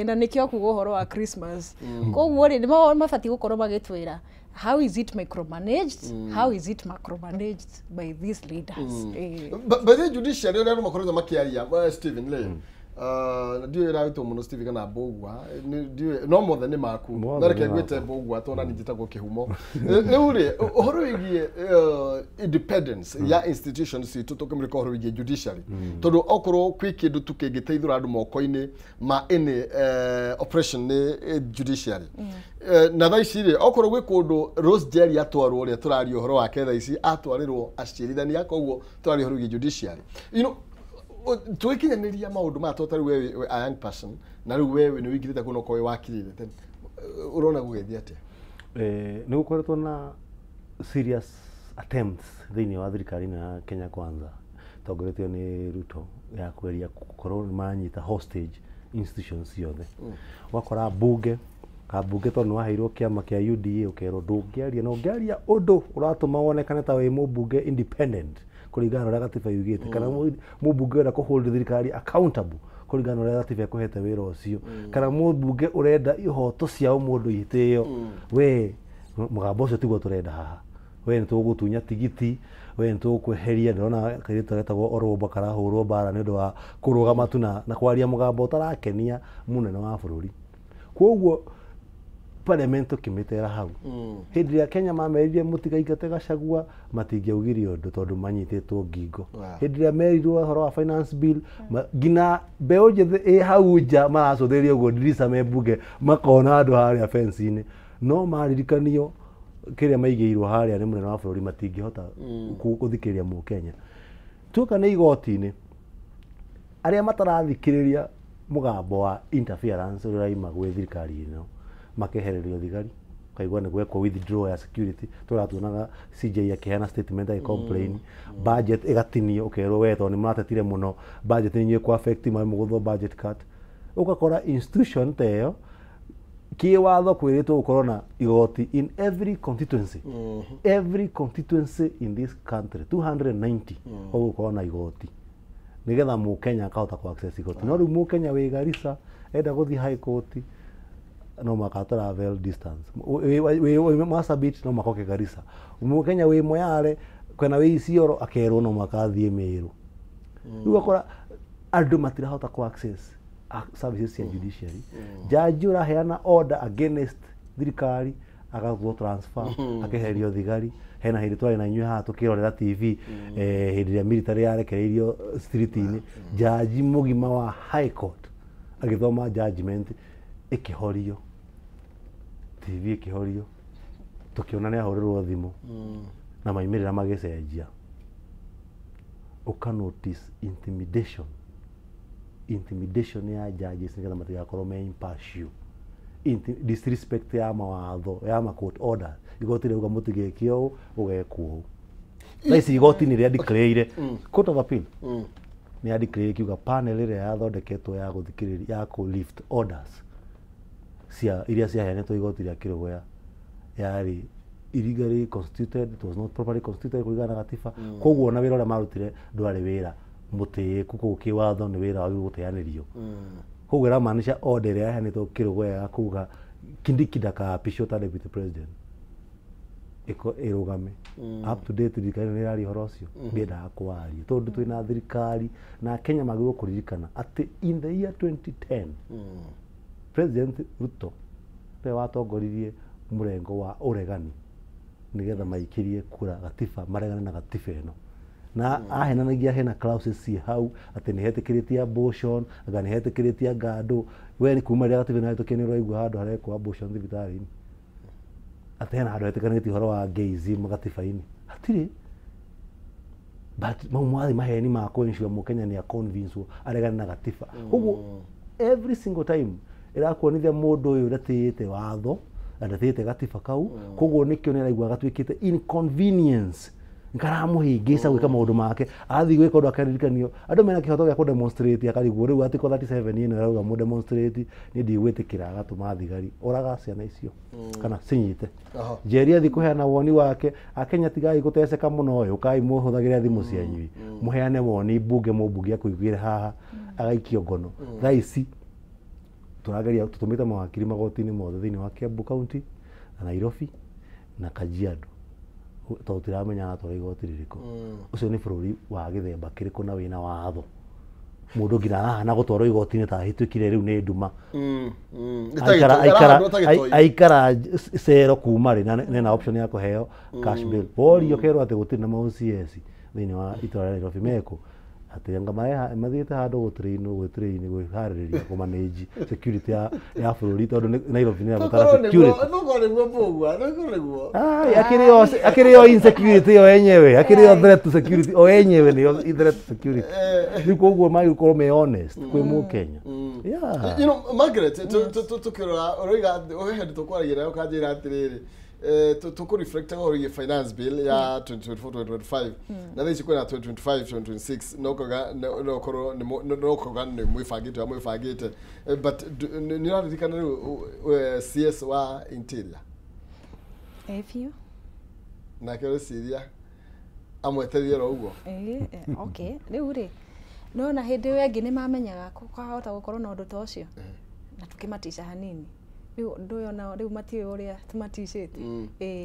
na nikio kuga uhoro wa Christmas koguo ri mabati gukorwo magitwira how is it micromanaged how is it macromanaged by these leaders but the judiciary ndio makorwo makiaria Stephen Lee ndio iraitwo muno Stephen kana bogwa ndio no mothe ni maku ndareke gwite bogwa tona nijitagwo kihumo riu ri uhoro wigie independence ya institutions itu tukimrika uhoro wigie judiciary tondu okorwo kwikindu tukingiteithura andu moko-ini ma ini operation ni judiciary na thaici ri okorwo gwi kundu Rose Njeri atwarwo ri turari uhoro wake thaici atwarirwo acirithania koguo turari uhoro wigie judiciary tuikinyaniria maundu ma totari wewe a young person na riu wewe ni wikirite kuno kowe wakirire ten urona gugethia atia ni gukoretwo na serious attempts thini wa thirikari na Kenya Kwanza tongoretio ni Ruto ya kweria gukorwo manyita hostage institutions yothe wakora bunge tondu waheirwo kiama kia UDA ukero ndungiaria no ngiaria undu uratuma wonekane ta wi mubunge independent kuringana na gatiba yugite kana mubunge na kuhold thirikari accountable kuringana na gatiba ikuhete wira ucio kana mũmbunge urenda ihoto ciao mũndũ itĩo we mũgambo ucio tiguo turenda haha we nĩtũgũtunya tigiti we nĩtũkweheria ndĩrona kairĩtu getagwo Orwombo karahũrwo mbara nĩ ũndũ wa kũrũgama tu na kwaria mũgambo ũtarakenia mũnene wa bũrũri koguo parliament ũkĩmĩtera hau hĩndĩ ĩrĩa Kenya mameririe mũtigaingate Gachagua matingĩaugire ũndũ tondũ manyitĩtwo ngingo hĩndĩ ĩrĩa merirwo ũhoro wa finance bill ngina mbeũ njĩthĩ hau nja maracũthĩrĩria ũguo ndirica me mbunge makona andũ harĩa fence-inĩ no maririkanio kĩrĩa maigĩirwo harĩa nĩ mũnene wa bũrũri matingĩhota gũthikĩrĩria Mũkenya tuoka nĩ igoti-inĩ arĩa matarathikĩrĩria mũgambo wa interference ũrĩa raima gwĩ thirikari ĩno makehererio thigari kaigua nĩ gwekwo withdraw ya security tũratuonaga CJ akĩheana statement ya complain budget ĩgatinio ũkerwo we tondũ nĩ maratetire mũno budget nĩ ĩkũ affect ma mũgũthwo budget cut ũgakora institution ta ĩyo kiwatho kwĩrĩtwo gũkorwo na igoti in every constituency in this country 290 gũkorwo na igoti nigetha Mũkenya akahota ku access igoti no rĩu Mũkenya wĩ Garissa enda gũthiĩ high court no maka travel distance we Marsabit no makoke Garissa Mũkenya wĩ Moyale kwena wĩ Isiolo akerwo no makathiĩ Meru rĩu akora andũ matirahota ku access services ya judiciary jaji ũraheana order against thirikari agathwo transfer akeherio thigari hena hĩndĩ twarĩ na inyuĩ haha tũkĩrorera TV hĩndĩ ĩrĩa military yarekereirio street-inĩ jaji mũgima wa high court agĩthoma judgment ĩkĩhorio TV ĩkĩhorio tũkĩona nĩ ahũrĩrwo thimũ na maimĩrĩra magĩcenjia ũka notice intimidation ya judges nĩgetha matigakorwo me impartial disrespect ya mawatho ya ma court order igoti rĩuga mũtigĩke ũũ ũgekwo ũũ taici igoti nĩ rĩa declare court of appeal nĩ ya declare kiuga panel ĩrĩa yathondeketwo ya gũthikĩrĩria ya ku lift orders cia iria ciaheanĩtwo igoti rĩa Kĩrũgũya yarĩ illegally constituted, it was not properly constituted kũringana na gatiba koguo na wĩra ũrĩa marutire ndwarĩ wĩra mũtĩĩku koguo kĩwatho nĩ wĩra wagĩrĩirwo gũteanĩrio koguo ĩramaanisha order ĩrĩa yaheanĩtwo Kĩrũgũya ya kuga Kindiki ndakaapishwo ta deputy president ĩrũgame up to date thirikari nĩ ĩraria ũhoro ũcio ndĩendaga kũwaria tondũ twĩna thirikari na Kenya magĩrĩirwo kũririkana atĩ in the year 2010 President Ruto nĩ watongoririe mũrengo wa ũregani nigetha maikĩrie kura gatiba maregane na gatiba ĩno na ahenanagia hena clauses ci hau atĩ nĩ hetĩkĩrĩtie abortion anga nĩ hetĩkĩrĩtie ngandũ we nĩ kuma rĩa gatiba ĩno hetũkie nĩ ũraigua handũ harekwo abortion thibitarĩ-inĩ atĩ hena handũ hetĩkanĩtie ũhoro wa gayism gatiba-inĩ hatirĩ but mwathi maheni ma kũensure Mũkenya nĩ convince aregane na gatiba koguo every single time irakuonithia mũndũ ũyũ ndatĩĩte watho ndatĩĩte gatiba kau koguo nĩkĩo nĩ araigua gatuĩkĩte inconvenience nkaramũhĩngĩca gwĩka maũndũ make athiĩ gwĩka ũndũ akaririkanio andũ mena kĩhoto gĩa kũdemonstrate akarigwo rĩu article 37 ĩno ĩrauga mũdemonstrate nĩ ndigwĩtĩkĩra agatũma thigari oraga ciana icio kana cinyite njeri athi kũheana woni wake Akenya tigai gũteceka mũno ũkai mũhũthagĩra thimũ cianyu mũheane woni mbunge mũmbunge akũiguĩre haha agaikio ngono thaa ici tũrageria tũtũmĩte mawakiri magoti-inĩ mothe thĩinĩ wa Kiambu County na Nairobi na Kajiado tondũ tiramenya natwara igoti rĩrĩkũ ũcio nĩ bũrũri wa gĩthemba kĩrĩkũ na wĩna watho mũndũ nginya arahana gũtwarwo igoti-inĩ ta hĩtũkire rĩu nĩ nduma aikara cero kuma rĩ na ena option ya kũheo cash bail worio kerwo atĩ gũtirĩ na ma-OCS thĩinĩ wa itũra rĩa Nairobi meko atĩ anga mathiĩte handũ gũtĩrĩinĩ gwĩharĩrĩria kũmanage security ya bũrũri tondũ Nairobi nĩ ĩrabatara security akĩrĩ o insecurity yo yenyewe akĩrĩ o threat to security o yenyewe nĩ threat to security rĩu koguo magĩkorwo me honest kwĩ Mũkenya you know Margaret tukĩrora ũroiga ũhendi tũkwaragia nayo kanjĩra atĩrĩrĩ tukureflect on finance bill ya 2024-2025 na thaici kwĩna 2025-2026 nokoga nĩ mwĩbangĩte but nĩ ũraririkana rĩu CS wa interior na kĩrĩciria amwetereire ro ũguo okay rĩu rĩ no na hindi we ngi ni mamenyaga kwahota gukorwo na undu ta ucio na tukimatisha hanini riu nduyo na riu matiwe uria tumatishite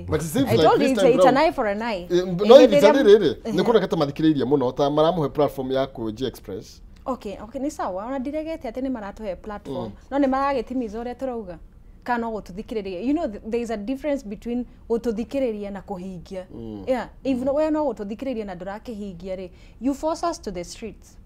But it seems I like told this you time it's an round- eye for an eye no ihinda rĩrĩ nĩ kuonekete mathikĩrĩirie mũno ta maramuhe platform ya G Express. Okay, ni sawa ona ndiregete ati ni maratuhe platform no ni maragĩtimiza uria turauga kana gututhikiriria. You know there is a difference between gututhikiriria na kuhingia. Yeah, even we no gututhikiriria na ndurakihingia ri, you force us to the streets.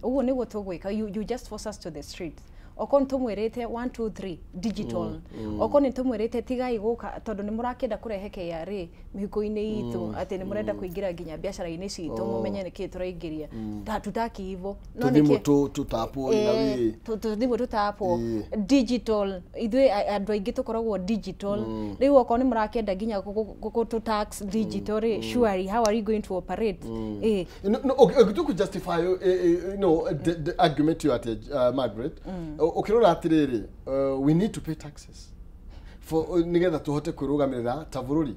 Uguo niguo tugwika, you just force us to the streets. Oko ntumwirite 1 2 3 digital. Oko ntumwirite tigai guka tondu ni murakenda kurehe KRA mihiko-ini itu ati ni murenda kuingira nginya biashara-ini citu mumenye niki turaingiria. Tutaki hivyo. No niki tutapo ina wi. Tuthimu tutapo digital. Ithui andu aingi tukoragwo digital. Riu oko ni murakenda nginya gutu tax digital ri. Surely how are you going to operate? No, okay, to justify the argument you at Margaret. Ukirora atiriri we need to pay taxes for nigetha tuhote kwirugamirira ta bururi.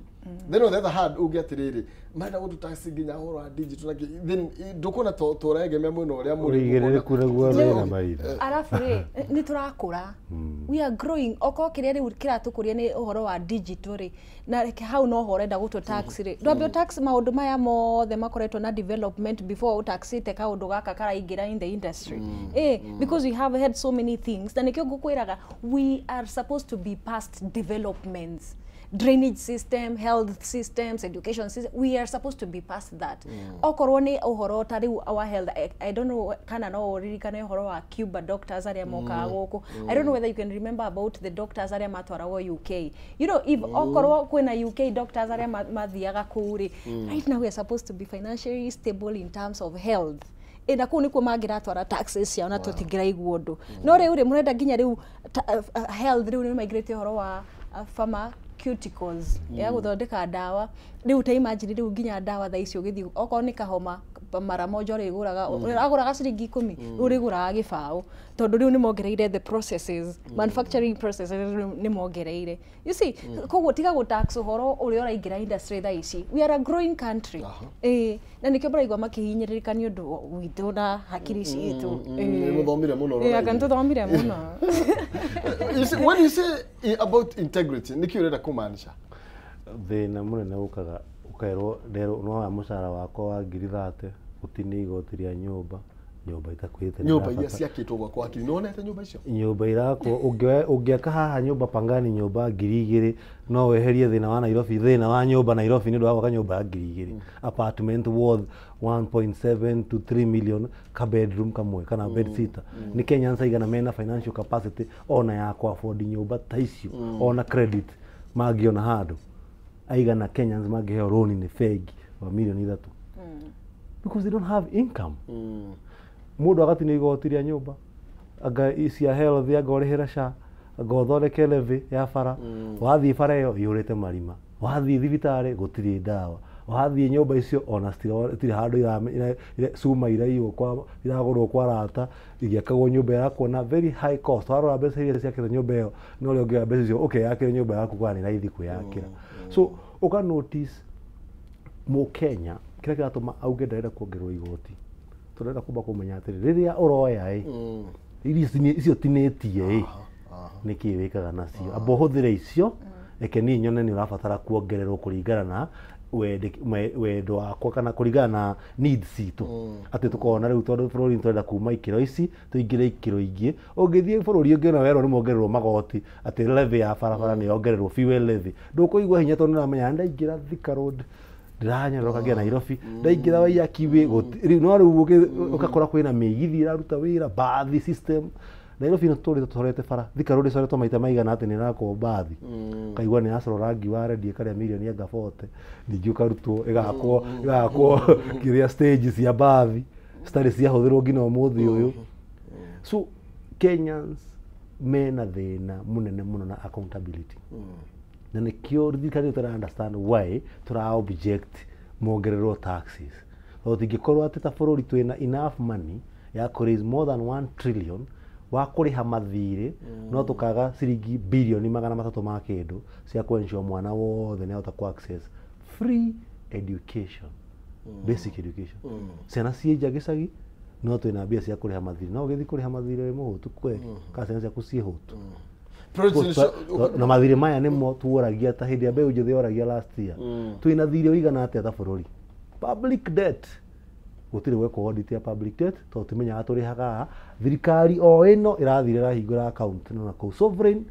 Then on the other hand ugiatiriri mara gutu tax nginya horo wa digital then ndukona turegemea muno uria muri kuragwa na maitha arafu ri ni turakura we are growing oko kiria ri kiratukuria ni uhoro wa digital ri na reke hau no horenda gutu tax ri ndwambio tax maundu maya mothe makoretwo na development before utaxite kaundu gaka karaingira in the industry because we have had so many things na nikio ngukwiraga we are supposed to be past developments. Drainage system, health systems, education system, we are supposed to be past that. Okorwo ni uhoro tari our health, I don't know kana no ririkane uhoro wa Cuba doctors aria moka guku. I don't know whether you can remember about the doctors aria matwaragwo UK. You know, if okorwo kwina UK doctors aria mathiaga kuri, right now we are supposed to be financially stable in terms of health. Na kuu nikuo mangiratwara taxes ciao na tutingiraigua undu no riu ri murenda nginya riu health riu ni migrate horo wa pharmaceuticals ya guthondeka dawa riu ta imagine riu nginya dawa tha icio githi oko ni kahoma mara moja ri guraga aguraga ciringi 10 riu ri guraga gibao tondu riu ni mongereire the processes manufacturing processes ni mongereire you see koguo tiga go tax horo uri oraingira industry tha ici we are a growing country na nikio baraigwa makihinyiririka ni undu witu na hakiri citu muthomire muno akantuthomire muno when you say about integrity nikio urenda kumanisha thina munene ukaga ukairwo ndero no wa mucara wako wa 30 utini igotiria nyumba itakwite nyumba iria ciakitwo gwa kwa kiri nonete nyumba icio nyumba irako ungiaka haha nyumba pangani nyumba 2000 no weherie thina wa Nairobi thina wa nyumba Nairobi ni ndo gwaka nyumba 2000 apartment worth 1.7 to 3 million ka bedroom kamwe kana bed sitter ni Kenya nsaigana mena financial capacity ona ya ku afford nyumba ta icio ona credit magiona handu aigana Kenyans magiheo loan ni fegi wa milioni 3 because they don't have income mundu agatini igotiria nyumba anga cia health agorehera SHA agothondeke levy ya bara wathi bara iyo yurite marima wathi thibitari gutiri ndawa wathi nyumba icio ona stiri handu ira suma iraio kwa iragorwo kwa rata igiakagwo nyumba yakwo na very high cost warora mbeca iria ciakire nyumba iyo no rio ngia mbeca icio okay yakire nyumba yaku kwa ni raithi kuyakira so uka notice mu Kenya kira kiratuma auge ndaira kuongerwo igoti turenda kuba kumenya atiri riria uroya icio tinetie niki wikaga nacio abo huthire icio eke ni nyone ni urabatara kuongererwo kuringana na wendo wakwa kana kuringana na needs itu ati tukona riu tondu bururi turenda kuma ikiro ici tuingire ikiro ingi ungithie bururi ungi na wero ni mongererwo magoti ati levy ya barabara ni ongererwo fuel levy ndukuigwa hinya tondu namenya ndaingira Thika Road ndiranyoroka ngia Nairobi ndaingira Waiyaki riu no riu ukakora kwina migithi iraruta wira bathi system Nairobi no tũrĩte bara Thika Road coretwo maita maigana atĩ nĩ nakwo bathi kaigua nĩ yacorwo rangi wa rendi karĩa milioni anga 40 ningĩ ũkarutwo ĩgakwo kĩrĩa stage cia bathi citarĩ ciahũthĩrwo nginya ũmũthĩ ũyũ so Kenyans mena thĩna mũnene mũno na accountability na nĩkĩo thirikari tũra understand why tũra object mongererwo taxes tũtingĩkorwo atĩ ta bũrũri twĩna enough money ya kũ raise more than 1 trillion wa kuriha mathiri no tukaga ciringi bilioni 300 ma kindu cia kuensure mwana wothe ni ahota ku access free education basic education ciana cienja gicagi no twina mbia cia kuriha mathirĩ no ũgĩthiĩ kuriha mathirĩ mũhũtu kweli kana ciana ciaku ciĩ hũtu na mathirĩ maya nĩmo tuoragia ta hĩndĩ ya mbeũ njĩthĩ yoragia last year twina thirĩ ũigana atĩa ta bũrũri public debt gũtirĩ gwekwo audit ya public debt tondũ tũmenyaga tũrĩhaga thirikari o ĩno ĩrathire ĩrahingũra account na kũu sovereign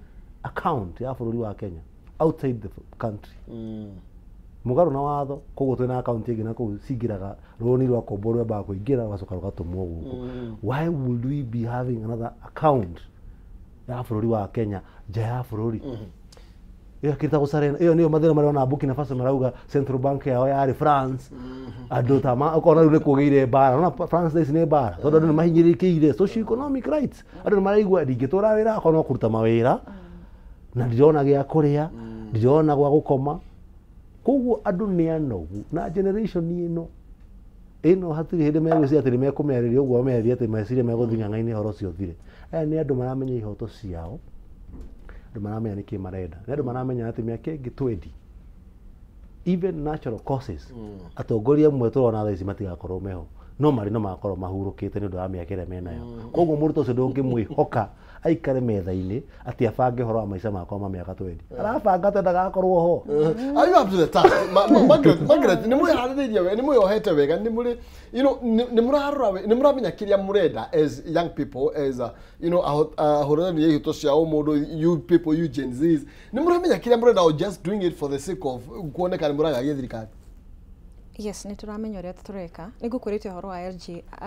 account ya bũrũri wa Kenya outside the country mũgarũ na watho koguo twina account ĩngĩ na kũu cingĩraga rũni rwa kombo rwambaga kũingĩra rũgacoka rũgatũmwo gũkũ why would we be having another account ya bũrũri wa Kenya nja ya bũrũri iyo kirita gũcarena iyo niyo mathĩna marĩa ona Burkina Faso marauga central bank yao yarĩ France andũ tama ukona rĩu nĩ kũgĩire bara ona France nĩ bara tondũ andũ nĩ mahinyĩrĩkĩire socio economic rights andũ nĩ maraigua ndingĩtũra wĩra akona kũruta mawĩra na ndirona gĩa kũrĩa ndirona gwa gũkoma koguo andũ nĩ anogu na generation ĩno hatirĩ hĩndĩ megwĩciria atĩ nĩ mekũmerĩria ũguo meria atĩ meciria megũthing'ang'ainĩ horo cio thire aya nĩ andũ maramenya ihoto ciao andũ maramenya nĩkĩ marenda nĩ andũ maramenya atĩ mĩaka ĩngĩ 20 even natural causes atongoria amwe tũrona thaa ici matigakorwo meho no marĩ no makorwo mahurũkĩte nĩ ũndũ wa mĩaka ĩrĩa menayo koguo mũrutwo ũcio ndũngĩmwĩhoka aikare metha-inĩ atĩ abange ũhoro wa maica makwa ma mĩaka 20 arabanga te ndagakorwo ho are you up to the task Margaret nĩ mwĩharĩrĩirie wega nĩ mwĩohete wega nĩ mũrĩ you know nĩ mũrarora nĩ mũramenya kĩrĩa mũrenda as young people as you know ahorani ya ihoto ciao mũndũ you people you Gen Zs nĩ mũramenya kĩrĩa mũrenda or just doing it for the sake of kuoneka nĩ mũragagia thirikari. Yes, nĩ turamenya ũrĩa tũreka nĩ ngũkũrĩte ũhoro wa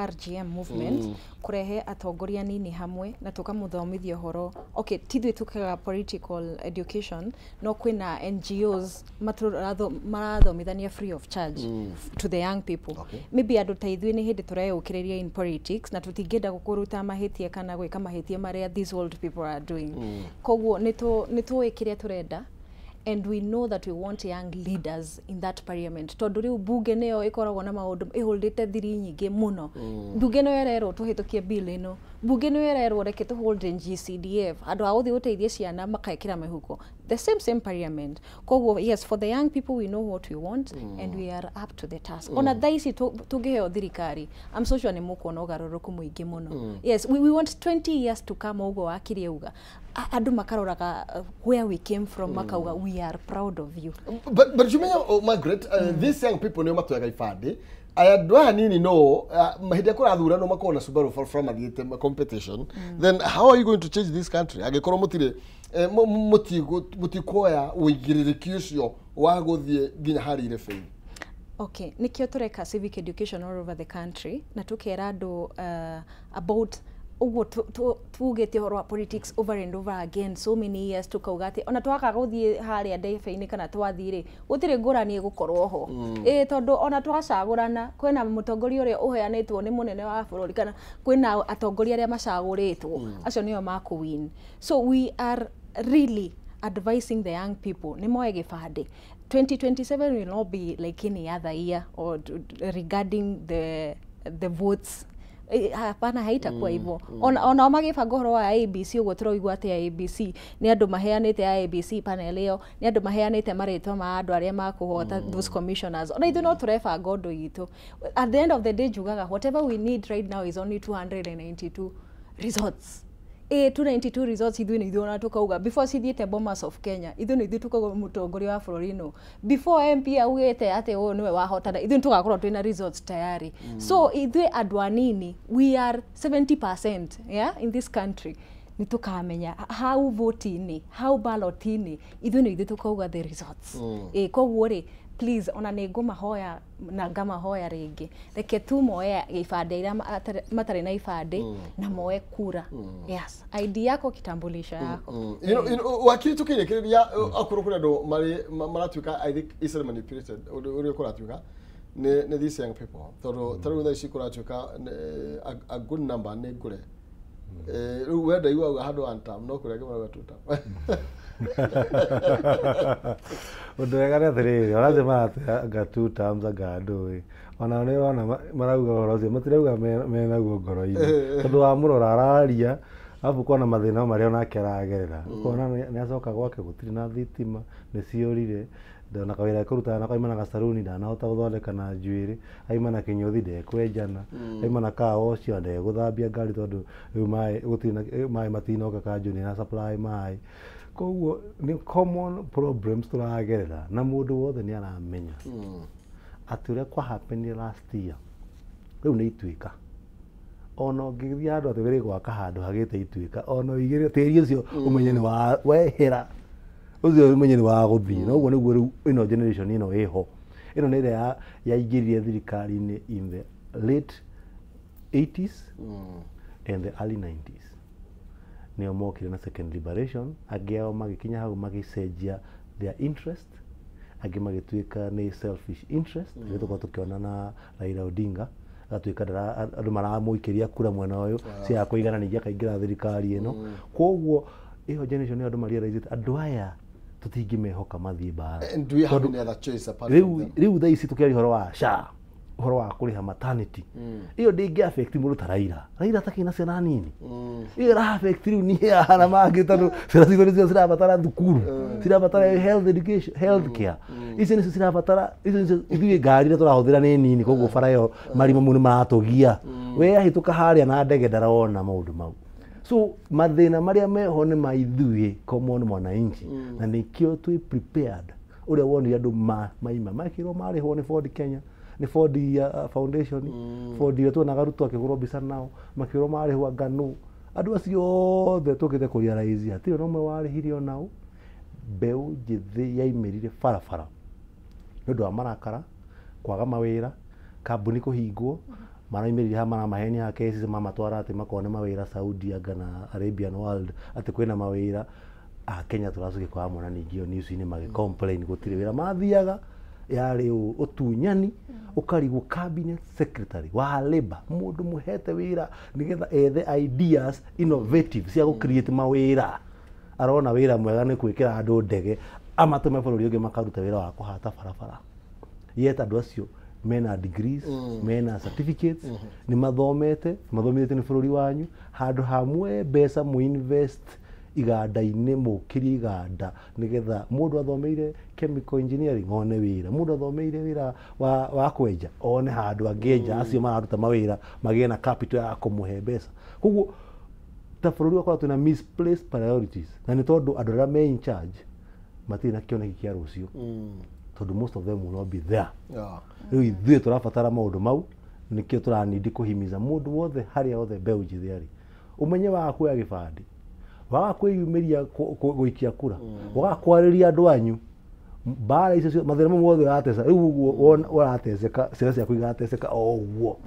RGM movement kurehe atongoria nini hamwe na tukamũthomithia ũhoro okay tithuĩ tukaga political education no kwĩna NGOs marathomithania free of charge to the young people maybe andũ ta ithuĩ nĩ hĩndĩ tureyũkĩrĩria in politics na tũtingĩenda gũkũruta mahĩtia kana gwĩka mahĩtia marĩa these old people are doing koguo nĩ tũĩ kĩrĩa tũrenda and we know that we want young leaders in that parliament tondu riu bunge neo ikoragwo na maundu iholdete thiri nyingi muno bunge no yererwo tuhitukie bill ino bunge no yererwo reke to hold GCDF andu a uthi uteithie ciana makaikira mehuko the same parliament koguo yes for the young people we know what we want and we are up to the task ona thaici tungiheo thirikari I'm so sure ni mukuona ugaruruku muingi muno yes we want 20 years to come ugo akiri uga andu makaroraga where we came from makauga we are proud of you but you know Margaret these young people nio matwaga ifande aya dwa nini no mahidi kurathura no makona Subaru from the competition then how are you going to change this country agikorwo mutire mutikoya uigiririkia ucio wa guthie nginya hari ile fail. Okay nikio tureka civic education all over the country na tukera andu about ugo tugete horo wa politics over and over again so many years tukauga ati ona twaka guthie haria ndebe-ini kana twathire gutire ngurani gukorwo ho tondu ona twacagurana kwina mutongoria uria uheanitwo ni munene wa bururi kana kwina atongoria aria macaguritwo acio nio maku win so we are really advising the young people ni moe gibande 2027 will not be like any other year or regarding the votes hapana haitakuwa hivyo ona magibanga horo wa ABC ugo turoigwa ati ABC ni andu maheanite ABC panel iyo ni andu maheanite maritwa ma andu aria makuhota those commissioners ona ithu no turebanga undu gitu at the end of the day jugaga whatever we need right now is only 292 results 292 results ithu ni ithuona tukauga before cithiete Bomas of Kenya ithu ni ithu tukauga mutongoria wa bururi no before MP augete ate o niwe wahotana ithu tugakorwo twina results tayari so ithu andu anini we are 70% yeah in this country ni tukamenya how voting how balloting ithu ni ithu tukauga the results koguo ri please ona nĩ ngũmahoya na ngamahoya rĩngĩ reke tu moe ibande iria matarĩ na ibande na moe kura yes ID yako kitambulisho yako you know wakiri tukirekereria akuru kuri andu maratuika I think easily manipulated uri kuratuika ne these young people toro tha ici kuratuika a good number nĩ ngure wenda iwa handu one term no kurege mara tuta undu wega nĩ atĩrĩrĩ ona nĩ maratuga 2 terms anga ndũĩ ona nĩ wana marauga ũhoro ũcio matirauga menaguo ngoro-inĩ tondũ wa mũrora araria abu kona mathĩna marĩa onake aragerera ukona nĩ acoka gwake gũtirĩ na thitima nĩ ciũrire ndona kawira kuruta na kaimana ka saruni ndanahota guthondeka na njuiri aimana kinyothi ndekwenjana aimana kao cio ndegũthambia ngari tondu riu mai matinoka kanjuni na supply mai koguo ni common problems turagerera na mundu wothe ni aramenya ati uria kwa happen last year riu ni ituika ono ngithia andu ati wiri gwaka handu hagite ituika ono igire tiri ucio umenye ni wa wehera ucio umenye ni wa guthii no guo niguo riu ino generation ino iho ino ni ria yaingiririe thirikari-ini in the late 80s and the early 90s nio mokire na second liberation ageo magikinya hau magicenjia their interest agi magituika ni selfish interest ri tuko tukiona na Raila Odinga atuika andu maramuikiria kura mwena uyu cia kuigananithia kaingira thirikari ino koguo iho generation ni andu marealize andu aya tutingimehoka mathii bara and do you have any other choice apart from them riu thaa ici tukiari horo wa SHA horo wa kuriha maternity iyo ndingi affect mundu ta Raila atakina ciana nini iyo ra affect riu ni ana mangi tondu ciana citu nicio cirabatara thukuru cirabatara health education health care ici nicio cirabatara ici nicio ithuĩ ngari iria tũrahũthĩra nĩ nini koguo bara ĩyo marima mau nĩ maratũgia we ahĩtũka harĩa na ndege ndarona maũndũ mau so mathĩna marĩa meho nĩ ma ithuĩ common mwananchi na nĩkĩo twĩ prepared ũrĩa wonire andũ maima makĩrwo marĩhwo nĩ Ford Kenya ni Ford Foundation Ford ĩyo tuonaga Ruto akĩgũrwo mbica nao makĩrwo marĩhwo ngano andũ acio othe tũkĩte kũrealize atĩ no mwe warĩhire onao mbeũ njĩthĩ yaimerire barabara nĩ ũndũ wa marakara kwaga mawĩra kambuni kũhingwo maraimerire ha maramaheni ha kesi mamatwara atĩ makone mawĩra Saudi kana Arabian World atĩ kwĩna mawĩra a Kenya tũracokia kwa mwana ningĩ news-inĩ magĩcomplain gũtirĩ wĩra mathiaga yari utunyani ukarigwo cabinet secretary wa labor mundu muhete wira nigetha ethe ideas innovative cia gu create mawira arona wira mwega ni kwikira andu ndege amatume bururi ungi makaruta wira wa kuhata barabara yeta andu acio mena degrees mena certificates ni mathomete ni bururi wanyu handu hamwe mbeca mu invest iganda-inĩ mũkĩrie iganda nigetha mundu athomeire chemical engineering one wira mundu athomeire wira wa kwenja one handu angĩenja acio mararuta mawira magĩe na capital ya kũmũhe mbeca koguo ta bũrũri wakwa twĩna misplaced priorities na nĩ tondũ andũ arĩa me in charge matirĩ na kĩoneki kĩa rũciũ tondũ most of them will not be there rĩu ithuĩ tũrabatara maũndũ mau nĩkĩo tũranindi kũhimiza mundu wothe harĩa othe mbeũ njĩthĩ arĩ umenye wa kuoya gĩbandĩ waga kwiyumiria guikia kura waga kwariria andu anyu bara icio mathira mamwe mothe uratesa riu uguo urateseka ciana ciaku igateseka o uguo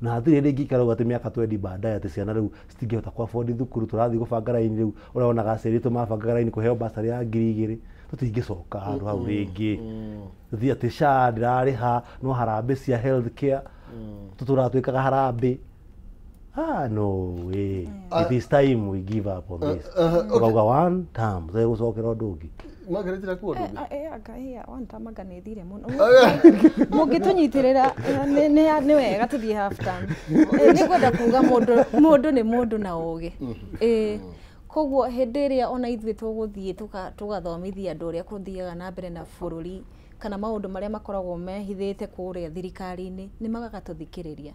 na hatirĩ rĩngĩ ikara ati miaka 20 baadaye ati ciana riu citingĩhota kwa afford thukuru turathi gũbanga raini riu ũraona gacerĩtwo mabanga raini kũheo basari ya 2,000 tũtingĩcoka handũ hau rĩngĩ tuthi ati SHA ndĩrarĩha no harambĩ cia health care tũtũratwĩkaga harambĩ no way. It is time we give up on this. Uga one time, they go soccer or doggy. Margaret kuwa ndugu. One time aganethire muno. Mungĩtũnyitĩrĩra nĩ wega tũthiĩ half time. Nĩ kwenda kuga mũndũ nĩ mũndũ na ũgĩ. Koguo hĩndĩ ĩrĩa ona ithuĩ tũgũthiĩ tũgathomithia andũ ũrĩa kũthiaga na mbere na bũrũri kana maundu maria makoragwo mehithite kuria thirikari-ini ni magagatũthikĩrĩria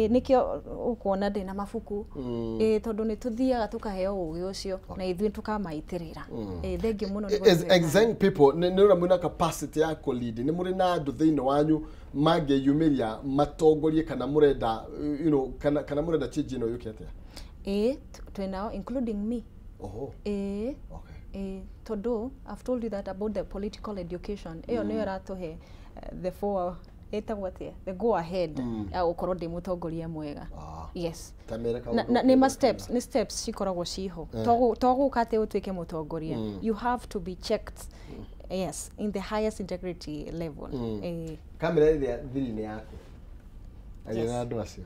nikio ukuona ndina mabuku tondu ni tuthiaga tukaheo ugi ucio na ithuĩ tukamaitirira thengi muno ni exact people ni uramuna capacity ya lead ni muri na andu thiini wanyu mangeyumiria matongorie kana murenda kana murenda change ino yukete twinao including me okay todo I've told you that about the political education eyo niyo ratuhe the four the go ahead ya ukorwo ndi mutongoria mwega yes ni steps cikoragwo ciho toguka ati utwike mutongoria you have to be checked yes in the highest integrity level kamera ĩrĩa thiri-inĩ yaku ayena andu acio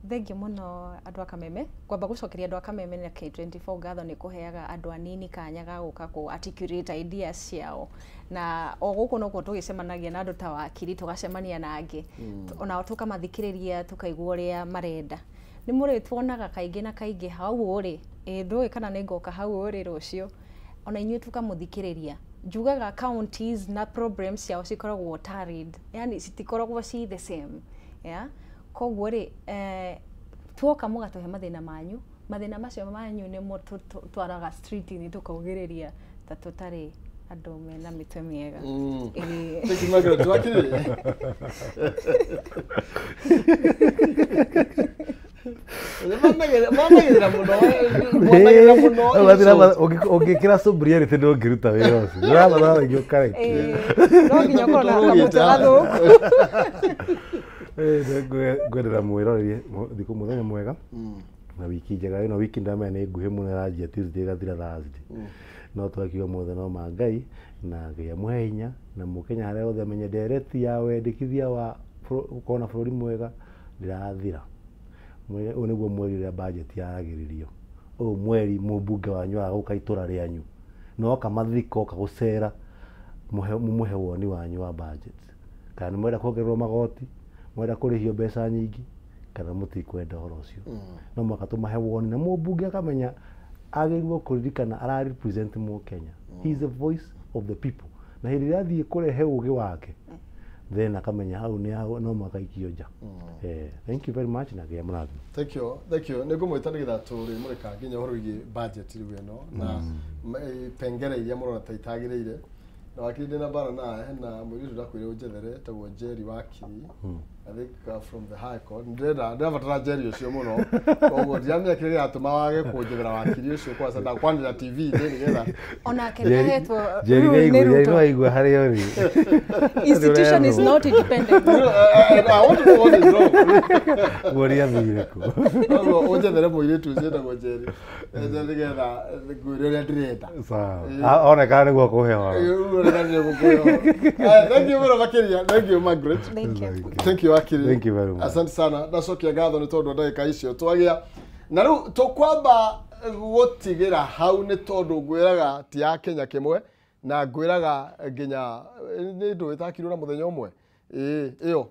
thengi muno andu akameme kwamba gucokeria andu akameme na K24 gatho ni kuheaga andu anini kanya ga guka ku articulate ideas ciao na o guku no ko tugicemanagia na andu ta wakiri tugacemania na angi ona tukamathikiriria tukaigua uria marenda ni muri tuonaga kaingi na kaingi hau uri ndui kana ni ngoka hau uri rucio ona inyuĩ tukamuthikiriria njugaga counties na problems ciao cikoragwo tarried, yani citikoragwo ci the same, yeah. Koguo ri tuoka mugatuhe mathina manyu, mathina macio manyu ni mo twaraga street ni tukaugiriria ta tutari andu mena mitwe miega. Thank you, Margaret. Wakiri. Ungikira sobriety ndo ngiruta wira ucio urathara ngio kareke no nginya kona kamutara thuku ngwendera mwiroreri thiku muthenya mwega na wiki njega ino wiki ndamenya ni nguhi muno ranjia Tuesday gathira Thursday no twakiwa mothe no ma Ngai na Ngai amwe hinya na mukenya haria othe amenye ndereti ya wendikithia wa ukona bururi mwega ndirathira uyu niguo mweri uria budget yaragiririo uyu mweri mubunge wanyu aguka itura rianyu no kamathiko kagucera muhe woni wanyu wa budget kana mwenda kuongererwo magoti mwenda kurihio mbeca nyingi kana mutikwenda horo ucio no mwaka tumahe woni na mubunge akamenya agirwo kuririkana ara represent mu Kenya. He is the voice of the people na hindi rathie kurehe ugi wake then akamenya hau ni hau no mwaka ikioja. Thank you very much na gia murathi. Thank you niguo mwitanigira turi mureka nginya horo igi budget riu eno na pengere iria murona ta itagirire na wakiri na bara na hena mwiritu ndakwire unjethere tagwo Jerry Wakiri I think from the High Court ndenda ndabatara Jerry ucio muno koguo ndiamenya kire atuma wage kunjethera wakiri ucio kwa sada kwandira TV nigetha ona kenehetwo Jerry ni waigua hari ori institution is not independent. I want to know what is wrong. Woria thireko koguo unjethere mwiritu ucio tagwo Jerry nigetha ngwire ndirenda sawa ona kana niguo kuhewa. Thank you very much. Thank you, Margaret. Thank you, Wakiri. Thank you very much. Asante sana. Ndacokia ngatho ni tondu ndagika icio twagia. Na riu tukwamba gutigira hau ni tondu ngwiraga ti ya Kenya kimwe na ngwiraga nginya ni ndu itakirwo na muthenya umwe. Iyo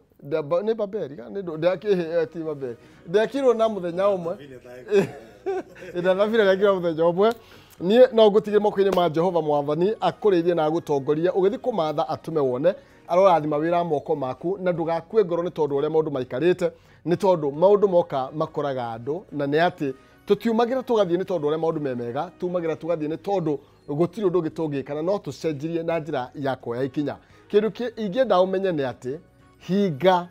ni baberi ni ndu ndakihe ti baberi. Ndakirwo na muthenya umwe. Ida na vile ngakirwo muthenya umwe. Ni no gutigire moko-ini ma Jehova Mwathani akuriithie na gutongoria ugithi kumatha atume wone arorathima wira moko maku na ndugakue ngoro ni tondu uria maundu maikarite ni tondu maundu moka makoraga andu na ni ati tutiumagira tugathie ni tondu uria maundu memega tumagira tugathie ni tondu gutiri undu gitungikana no tucenjirie na njira yako ya ikinya kindu ingienda umenye ni ati hinga